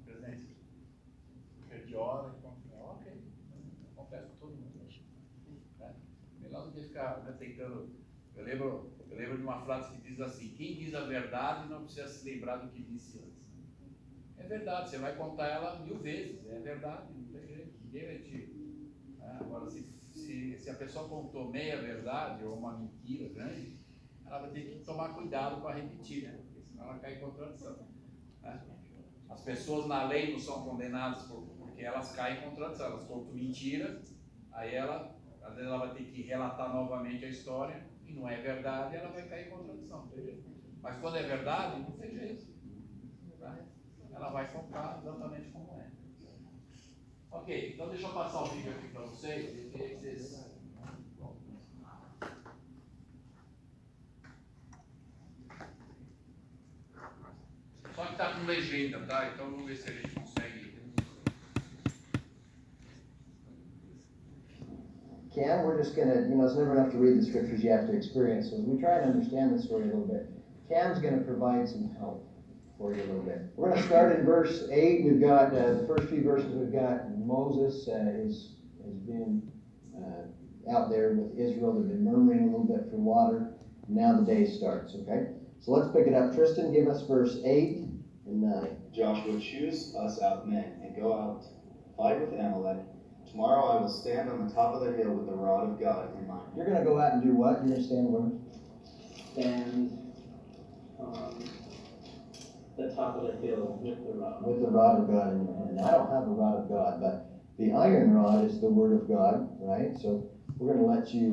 presidente, perdi hora, então, ok. Acontece com todo mundo. Né? Melhor do que ficar tentando. Eu lembro de uma frase que diz assim: quem diz a verdade não precisa se lembrar do que disse antes. É verdade, você vai contar ela 1000 vezes. É verdade, não tem jeito, ninguém vai te. Agora, se a pessoa contou meia verdade ou uma mentira grande, ela vai ter que tomar cuidado para repetir, né? Porque senão ela cai em contradição. Né? As pessoas na lei não são condenadas porque elas caem em contradição, elas contam mentira, aí às vezes ela vai ter que relatar novamente a história, e não é verdade, ela vai cair em contradição, não tem jeito. Mas quando é verdade, não tem jeito. Tá? Ela vai contar exatamente como é. Ok, então deixa eu passar o vídeo aqui para vocês, Só que está com legenda, tá? Então vamos ver se a gente consegue. Cam, we're just going to, it's never enough to read the scriptures, you have to experience. So as we try and understand the story a little bit, Cam's going to provide some help for you a little bit. We're going to start in verse 8. We've got, the first few verses, we've got Moses has been out there with Israel. They've been murmuring a little bit for water. Now the day starts, okay? So let's pick it up. Tristan, give us verse 8 and 9. Joshua, choose us out men and go out, fight with Amalek. Tomorrow I will stand on the top of the hill with the rod of God in my hand. You're going to go out and do what? You're going to stand where? Stand on the top of the hill with the rod. With the rod of God in your hand. Now, I don't have a rod of God, but the iron rod is the word of God, right? So we're going to let you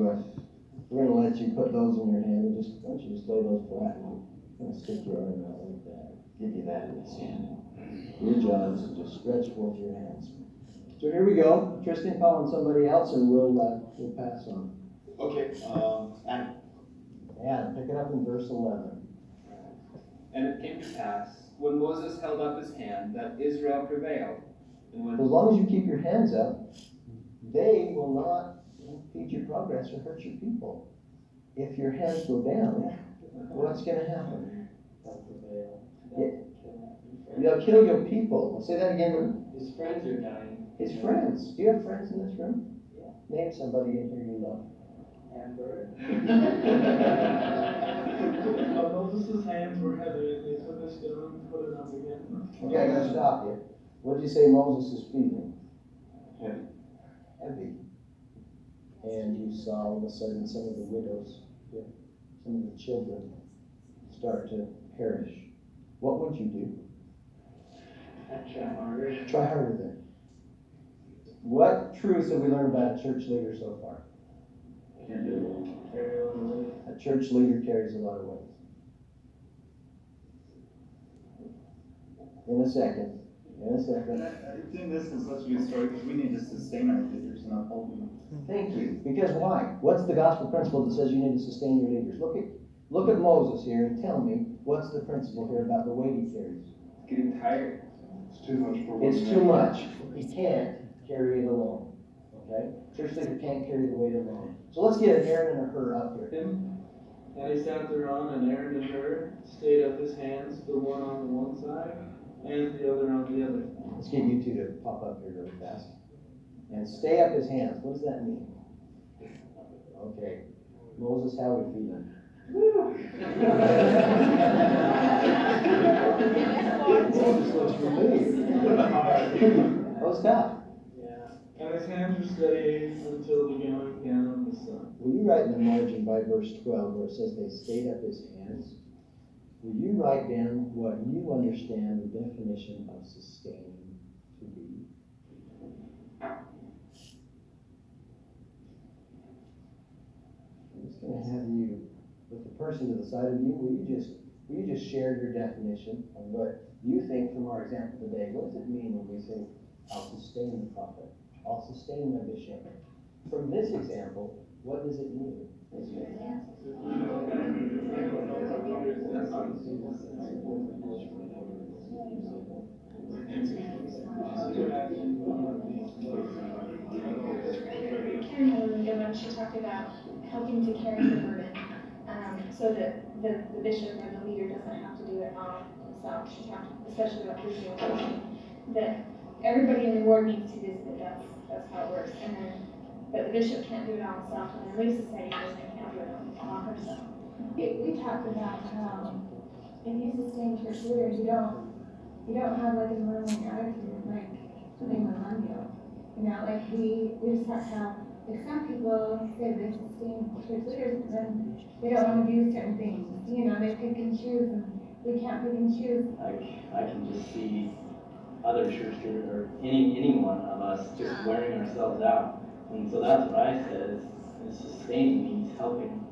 put those in your hand, and why don't you just lay those flat and kind of stick your arm out like that. Give you that in his hand. Your job is to just stretch forth your hands. So here we go. Tristan calling somebody else, and we'll pass on. Okay, Adam. Adam, pick it up in verse 11. And it came to pass, when Moses held up his hand, that Israel prevailed. And when As long as you keep your hands up, they will not impede your progress or hurt your people. If your hands go down, what's going to happen? They'll kill your people. I'll say that again. His friends are dying. His friends. Do you have friends in this room? Yeah. Name somebody in here you love. Amber. Moses' hands were heavy, and he took a stone and put it up again. Okay, I gotta stop you. What did you say Moses is feeling? Heavy. Heavy. And you saw all of a sudden some of the widows, some of the children start to perish. What would you do? I'd try harder. Try harder then. What truths have we learned about a church leader so far? Carry on. A church leader carries a lot of weight. In a second. I think this is such a good story because we need to sustain our leaders and uphold them. Thank you. Because why? What's the gospel principle that says you need to sustain your leaders? Look at Moses here and tell me what's the principle here about the weight he carries. Getting tired. It's too much for one It's too much. He can't carry it alone. Okay? Church leader can't carry the weight alone. So let's get an Aaron and a Hur up here. And he sat thereon, and Aaron and Hur stayed up his hands, the one on the one side, and the other on the other. Let's get you two to pop up here really fast. And stay up his hands. What does that mean? Okay. Moses, how are we feeling? Moses looks relieved. That was tough. Yeah. And his hands were steady until the going down of the sun. Will you write in the margin by verse 12 where it says they stayed up his hands? Will you write down what you understand the definition of sustaining to be? I'm just going to have you, with the person to the side of you, will you just share your definition of what you think from our example today? What does it mean when we say, I'll sustain the prophet? I'll sustain my bishop. From this example, what does it mean? Karen Helen, she talked about helping to carry the burden, so that the bishop or the leader doesn't have to do it all himself. She talked especially about physical coaching, that everybody in the ward needs to visit it. That's how it works. And then, but the bishop can't do it all himself, and the Relief Society president can't do it all herself. We talked about how if you sustain church leaders, you don't have like a murmuring attitude, like putting them on you. You know, like we just talked how like some people say they sustain church leaders, but then they don't want to do certain things. You know, they pick and choose, and we can't pick and choose. I can just see other church leaders or any one of us just wearing ourselves out. And so that's what I said is sustaining means helping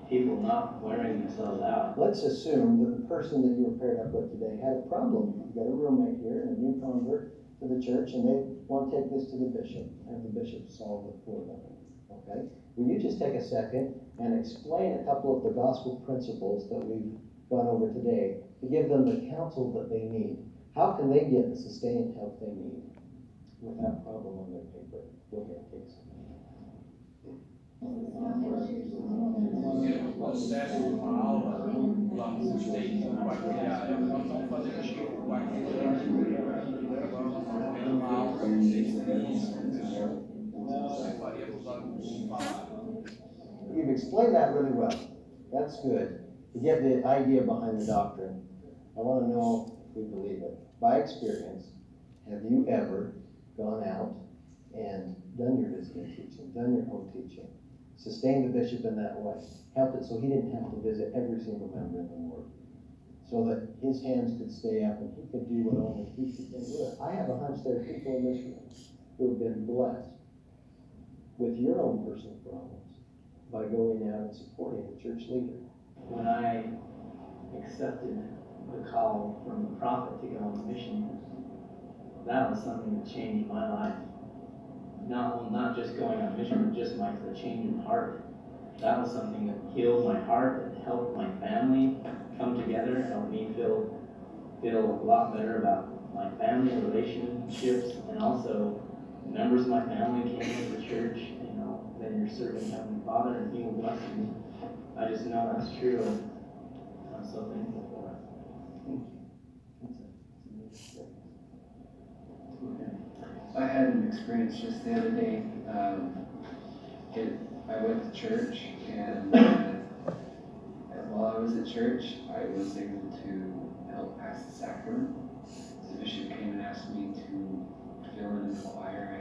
people not wearing themselves out. Let's assume that the person that you were paired up with today had a problem. You've got a roommate here and a new convert to the church, and they want to take this to the bishop, and the bishop solve it for them. Okay? Will you just take a second and explain a couple of the gospel principles that we've gone over today to give them the counsel that they need? How can they get the sustained help they need without problem on their paper? Go ahead, please. O processo de uma aula lá no State, no quarto diário, nós estamos fazendo acho que o quarto diário. Agora nós estamos vendo uma aula para vocês. Isso aí faria para os alunos falarem. You've explained that really well. That's good. To get the idea behind the doctrine, I want to know if we believe it. By experience, have you ever gone out and done your visiting teaching, done your home teaching, sustained the bishop in that way, helped it so he didn't have to visit every single member in the ward, so that his hands could stay up and he could do what only he could do? I have a hunch there are people in this room who have been blessed with your own personal problems by going out and supporting the church leader. When I accepted the call from the prophet to go on mission, that was something that changed my life. Not just going on mission, but just the change in heart. That was something that healed my heart, that helped my family come together, helped me feel a lot better about my family relationships, and also members of my family came to the church. You know, then you're Father, and He will bless me. I just know that's true, and I'm so thankful for it. I had an experience just the other day. I went to church, and while I was at church, I was able to help pass the sacrament. The bishop came and asked me to fill in the choir.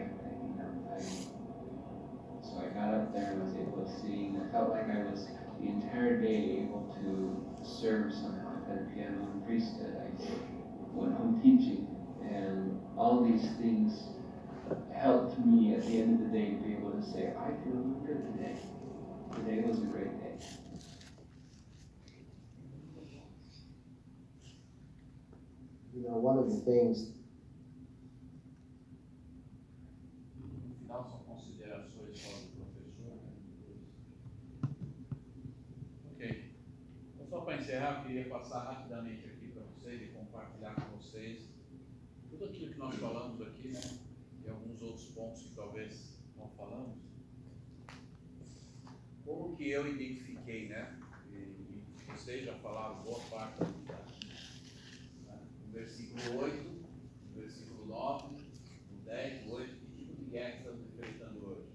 So I got up there and was able to sing. I felt like I was the entire day able to serve somehow. I played piano and priesthood. I went home teaching, and all these things helped me at the end of the day to be able to say, I feel good today. Today was a great day. You know, one of the things. No final, são considerações só do professor. Ok. Então, só para encerrar, eu queria passar rapidamente aqui para vocês e compartilhar com vocês tudo aquilo que nós falamos aqui, né? E alguns outros pontos que talvez não falamos. Como que eu identifiquei, né? E vocês já falaram boa parte da no versículo 8, no versículo 9, no 10, 8, que tipo de guerra estamos enfrentando hoje?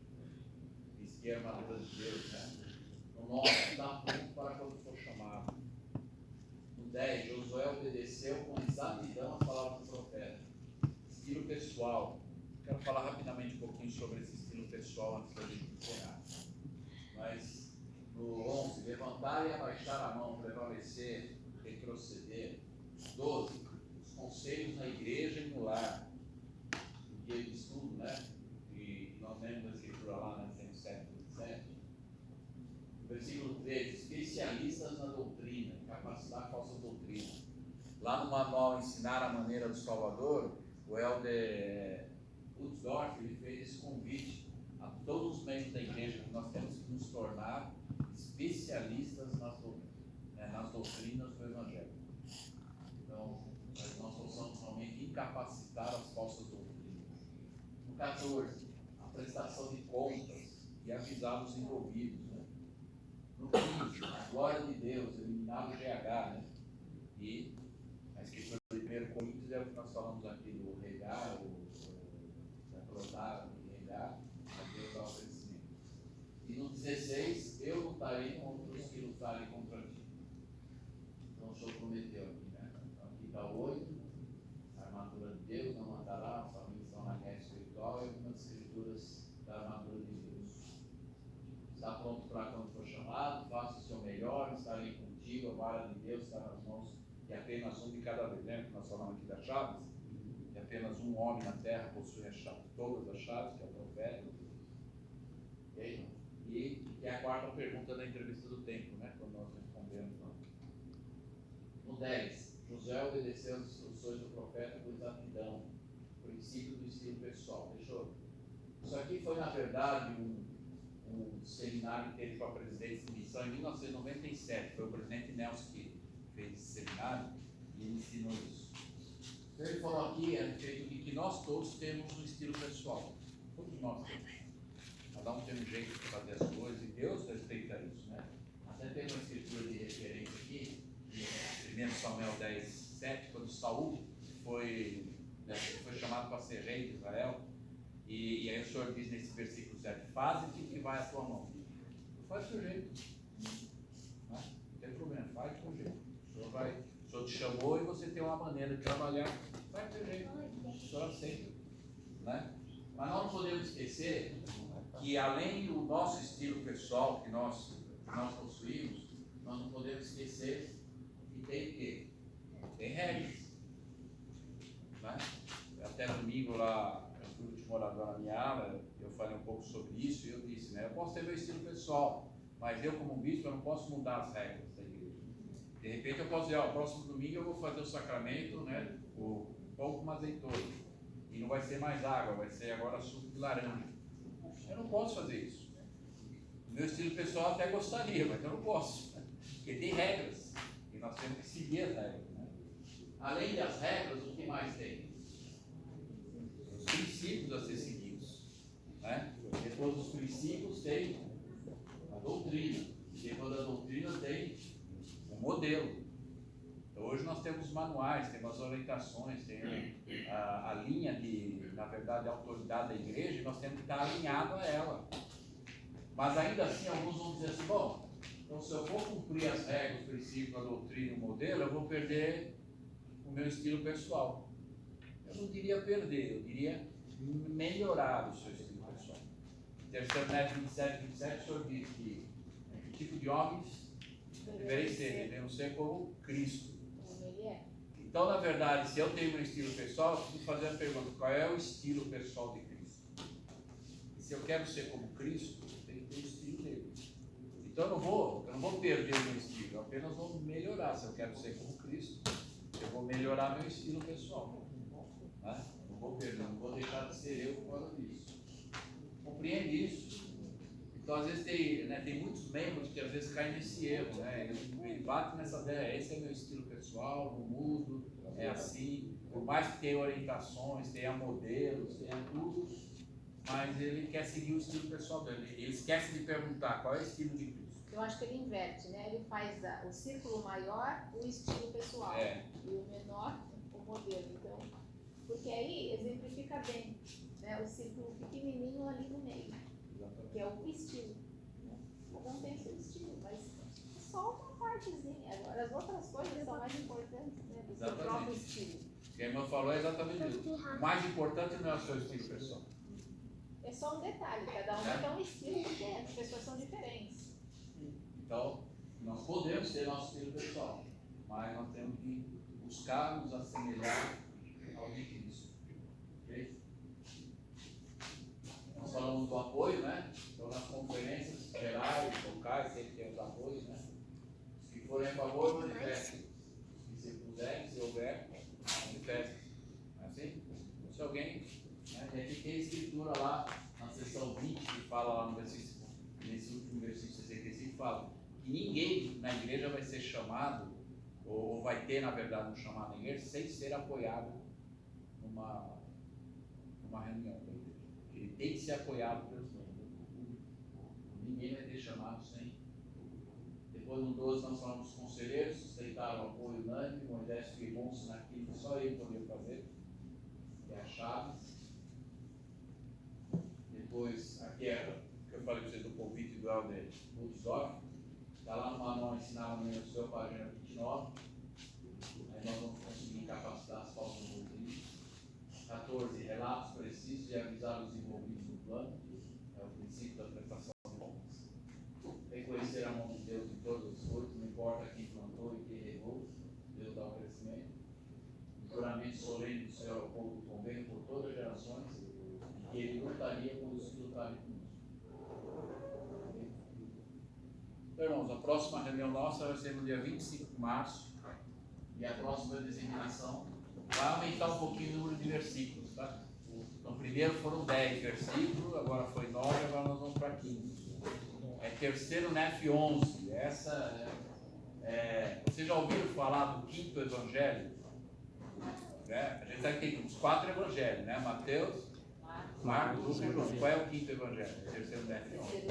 Diz que é a armadura de Deus, né? No 9, está pronto para quando for chamado. No 10, Josué obedeceu com exatidão as palavras do profeta. Estilo pessoal. Quero falar rapidamente um pouquinho sobre esse estilo pessoal antes da gente encerrar. Mas no 11, levantar e abaixar a mão, prevalecer, retroceder. 12, os conselhos na igreja e no lar. O guia de estudo, né? E nós lemos a escritura lá na 107, 27. Versículo 13, especialistas na doutrina, capacitar falsa doutrina. Lá no manual Ensinar a Maneira do Salvador, o Elder Utsdorf, ele fez esse convite a todos os membros da igreja que nós temos que nos tornar especialistas nas doutrinas do Evangelho. Então, nós possamos realmente incapacitar as falsas doutrinas. No 14, a prestação de contas e avisar os envolvidos. Né? No 15, a glória de Deus, eliminar o GH. Né? E a escritura de 1 Coríntios é o que nós falamos aqui do regar, aprontar, regar, a Deus dá o crescimento. E no 16, eu lutarei contra os que lutarem contra ti. Então o Senhor prometeu aqui, né? Então aqui está 8, a armadura de Deus, não matará, a família está na guerra espiritual e algumas escrituras da armadura de Deus. Está pronto para quando for chamado, faça o seu melhor, estarei contigo, a vara de Deus está nas mãos e apenas um de cada vez. Lembra que nós falamos aqui das chaves? Que apenas um homem na terra possui todas as chaves, que é o profeta. Okay? E que é a quarta pergunta da entrevista do tempo, né? Quando nós respondemos. No 10, José obedeceu as instruções do profeta com exatidão, princípio do estilo pessoal. Isso aqui foi, na verdade, um seminário que teve com a presidência de missão em 1997. Foi o presidente Nelson que fez esse seminário e ele ensinou isso. Então ele falou aqui a respeito de que nós todos temos um estilo pessoal. Todos nós temos. Cada um tem um jeito de fazer as coisas e Deus respeita isso, né? Até tem uma escritura de referência aqui, em 1 Samuel 10, 7, quando Saul foi chamado para ser rei de Israel. E aí o Senhor diz nesse versículo 7, faze o que vai à tua mão. Faz do teu jeito. Não tem problema, faz do teu jeito. O Senhor te chamou e você tem uma maneira de trabalhar, faz do teu jeito. O Senhor aceita. Né? Mas nós não podemos esquecer que além do nosso estilo pessoal que nós possuímos, nós não podemos esquecer que tem o quê? Tem regras. Né? Até domingo lá, eu fui o último orador na minha aula, eu falei um pouco sobre isso e eu disse, né? Eu posso ter meu estilo pessoal, mas eu como bispo eu não posso mudar as regras da igreja. De repente eu posso dizer, ó, próximo domingo eu vou fazer o sacramento, né? O pão com azeitona. E não vai ser mais água, vai ser agora suco de laranja. Eu não posso fazer isso. O meu estilo pessoal até gostaria, mas eu não posso. Porque tem regras. E nós temos que seguir as regras. Né? Além das regras, o que mais tem? Os princípios a ser seguidos. Né? Depois dos princípios tem A doutrina. E dentro da doutrina tem um modelo. Então, hoje nós temos manuais, temos orientações, tem a linha de, na verdade, a autoridade da igreja, e nós temos que estar alinhado a ela. Mas ainda assim, alguns vão dizer assim, bom, então se eu for cumprir as regras, os princípios, a doutrina, o modelo, eu vou perder o meu estilo pessoal. Eu não diria perder, eu diria melhorar o seu estilo pessoal. Terceiro Neto 27, o senhor diz que o tipo de homens deveriam ser como Cristo. Então, na verdade, se eu tenho meu estilo pessoal, eu preciso fazer a pergunta, qual é o estilo pessoal de Cristo? E se eu quero ser como Cristo, eu tenho que ter o estilo dele. Então eu não vou perder o meu estilo, eu apenas vou melhorar. Se eu quero ser como Cristo, eu vou melhorar meu estilo pessoal. Né? Não vou perder, não vou deixar de ser eu por causa disso. Compreende isso? Então, às vezes, tem muitos membros que às vezes caem nesse erro, né? Ele bate nessa ideia, esse é meu estilo pessoal, não mudo, é assim. Por mais que tenha orientações, tenha modelos, tenha tudo, mas ele quer seguir o estilo pessoal dele. Ele esquece de perguntar qual é o estilo de Cristo. Eu acho que ele inverte, né? Ele faz o círculo maior, o estilo pessoal, e o menor, o modelo. Então, porque aí exemplifica bem, né? O círculo pequenininho ali no meio, que é o estilo. Né? Cada um tem seu estilo, mas é só uma partezinha. Agora, as outras coisas são mais importantes, né? Do seu próprio estilo. O que a irmã falou é exatamente isso. O mais importante não é o seu estilo pessoal. É só um detalhe, cada um vai ter um estilo diferente, as pessoas são diferentes. Então, nós podemos ter nosso estilo pessoal, mas nós temos que buscar nos assemelhar ao de Cristo. Ok? Nós falamos do apoio, né? Então, nas conferências gerais, locais, sempre tem os apoios, né? Os que forem a favor, manifestem. E se puderem, se houver, manifestem. Não é assim? Então, se alguém, né? E aqui tem a escritura lá, na seção 20, que fala lá no versículo, nesse último versículo 65, fala que ninguém na igreja vai ser chamado, ou vai ter, na verdade, um chamado na igreja, sem ser apoiado numa reunião da igreja. Ele tem que ser apoiado pelos membros. Ninguém vai ter chamado sem. Depois no 12 nós falamos dos conselheiros, sustentaram o apoio unânime, Moisés firmou-se naquilo que só ele podia fazer, que é a chave. Depois, aqui é o que eu falei para vocês do convite do Helder Butzorf, está lá no manual Ensinar no seu página 29. Aí nós vamos conseguir capacitar as falsas doutrinas. 14. Relatos precisos e avisar os envolvidos no plano. É o princípio da prestação de contas. Reconhecer a mão de Deus em todas as coisas, não importa quem plantou e quem regou, Deus dá o crescimento. O juramento solene do Senhor ao povo do convênio por todas as gerações, e que ele lutaria por os que lutarem conosco. Então, irmãos, a próxima reunião nossa vai ser no dia 25 de março, e a próxima designação vai aumentar um pouquinho o número de versículos, tá? Então, primeiro foram 10 versículos, agora foi 9, agora nós vamos para 15. É terceiro Nef 11. Essa vocês já ouviram falar do quinto evangelho? A gente sabe que tem os 4 evangelhos, né? Mateus, Marcos, Lucas e João. Qual é o quinto evangelho? É o terceiro Nef 11.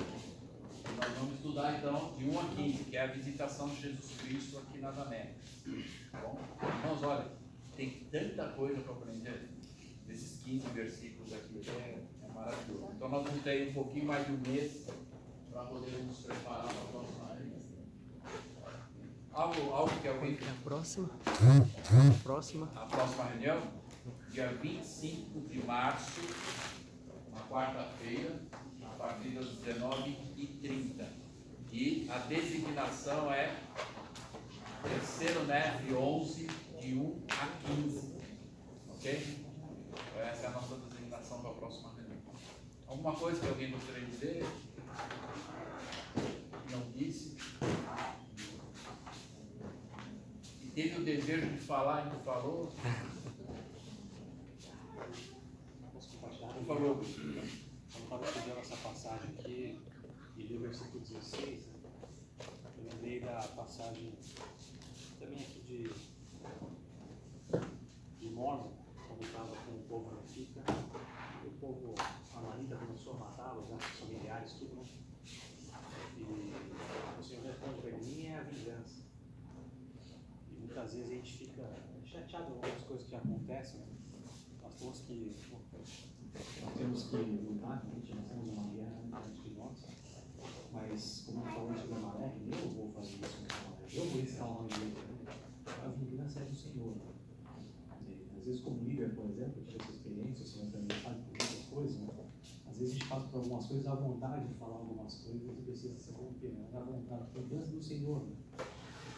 Nós vamos estudar então de 1 a 15, que é a visitação de Jesus Cristo aqui nas Américas. Tá bom? Irmãos, olha, tem tanta coisa para aprender desses 15 versículos aqui, é maravilhoso. Então nós vamos ter um pouquinho mais de um mês para poder nos preparar para a próxima reunião. Algo que alguém... A próxima reunião, dia 25 de março, na quarta-feira, a partir das 19h30. E a designação é terceiro Nef 11, de 1 a 15. Ok? Essa é a nossa designação para a próxima reunião. Alguma coisa que alguém gostaria de dizer? Não disse? E teve o desejo de falar e não falou? Por favor, Agostinho. Eu estava estudando essa passagem aqui e li o versículo 16, eu lembrei da passagem também aqui de Mormon, quando estava com o povo antigo, e o povo amalita começou a matá-los, né, familiares, tudo, né? E às vezes a gente fica chateado com algumas coisas que acontecem, né? Nós temos que lutar, realmente, nós temos uma guerra entre nós, mas como eu falei sobre a maré, eu vou fazer isso com a maré, eu vou instalar uma igreja, a vingança é do Senhor. Às vezes como líder, por exemplo, eu tive essa experiência, o Senhor também sabe por muitas coisas, né? Às vezes a gente passa por algumas coisas à vontade de falar algumas coisas e precisa ser rompido, né? À vontade, a vingança do Senhor, né?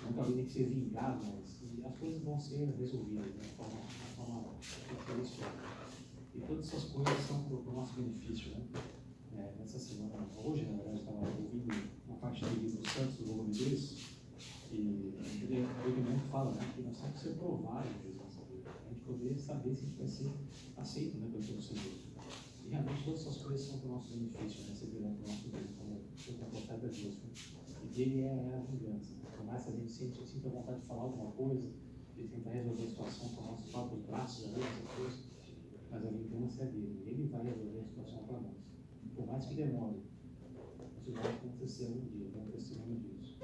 Não que alguém tem que ser vingado, mas as coisas vão ser resolvidas, né? De forma feliz. E todas essas coisas são para o nosso benefício, né? Nessa semana, hoje, na verdade, eu estava ouvindo uma parte do livro dos Santos, do volume 2, e o documento fala, né, que nós temos que ser provados na nossa vida, para a gente poder saber se a gente vai ser aceito, né, pelo Senhor. E realmente todas essas coisas são para o nosso benefício, né? Ser virado para o nosso bem, como o profeta diz, né? E dele é a vingança. Por mais que a gente sinta vontade de falar alguma coisa, de tentar resolver a situação com os nossos próprios braços, essas coisas, mas a vingança é dele. Ele vai resolver a situação para nós. Por mais que demore, isso vai acontecer um dia, vai acontecer um disso.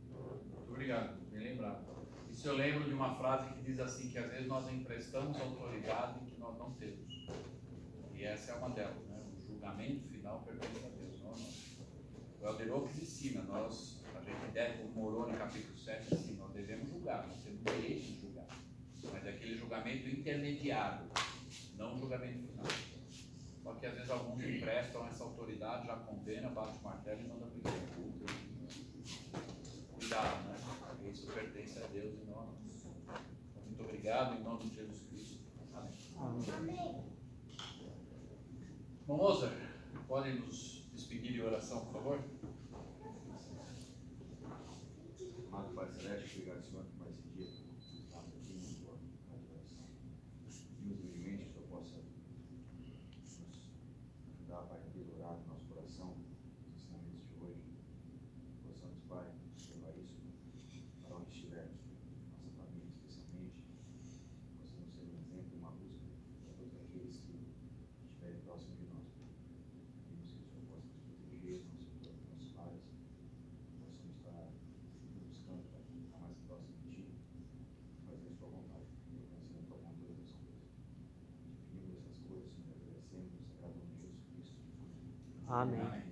Muito obrigado, bem lembrado. Isso eu lembro de uma frase que diz assim, que às vezes nós emprestamos autoridade que nós não temos. E essa é uma delas, né? O julgamento final pertence a Deus, não a nós. O Elderox ensina, a gente deve, o Moroni capítulo 7 ensina, nós devemos julgar, nós temos direito de julgar. Mas é aquele julgamento intermediário, não o julgamento final. Só que às vezes alguns emprestam essa autoridade, já condena, bate o martelo e manda para o inferno. Cuidado, né? Isso pertence a Deus e não a nós. Então, muito obrigado, em nome de Jesus Cristo. Amém. Amém. Bom, Mozart, pode nos despedir de oração, por favor? Amado Pai Celeste, obrigado, Senhor, por mais esse dia. Estamos aqui na tua adoração. Deus, humildemente, que o Senhor possa nos ajudar, Pai, a tesorar no nosso coração os ensinamentos de hoje. Possamos, Pai, levar isso para onde estivermos, nossa família especialmente. Possamos ser um exemplo, uma luz para todos aqueles que estiverem próximos de nós. Pedimos que o Senhor possa nos proteger, nossos pais, possamos estar buscando para ficar mais próximo de Ti, fazer a Sua vontade, reconhecendo a Tua mão todas as coisas. Te pedimos essas coisas, Senhor, agradecemos a cada um de Jesus Cristo. Amém.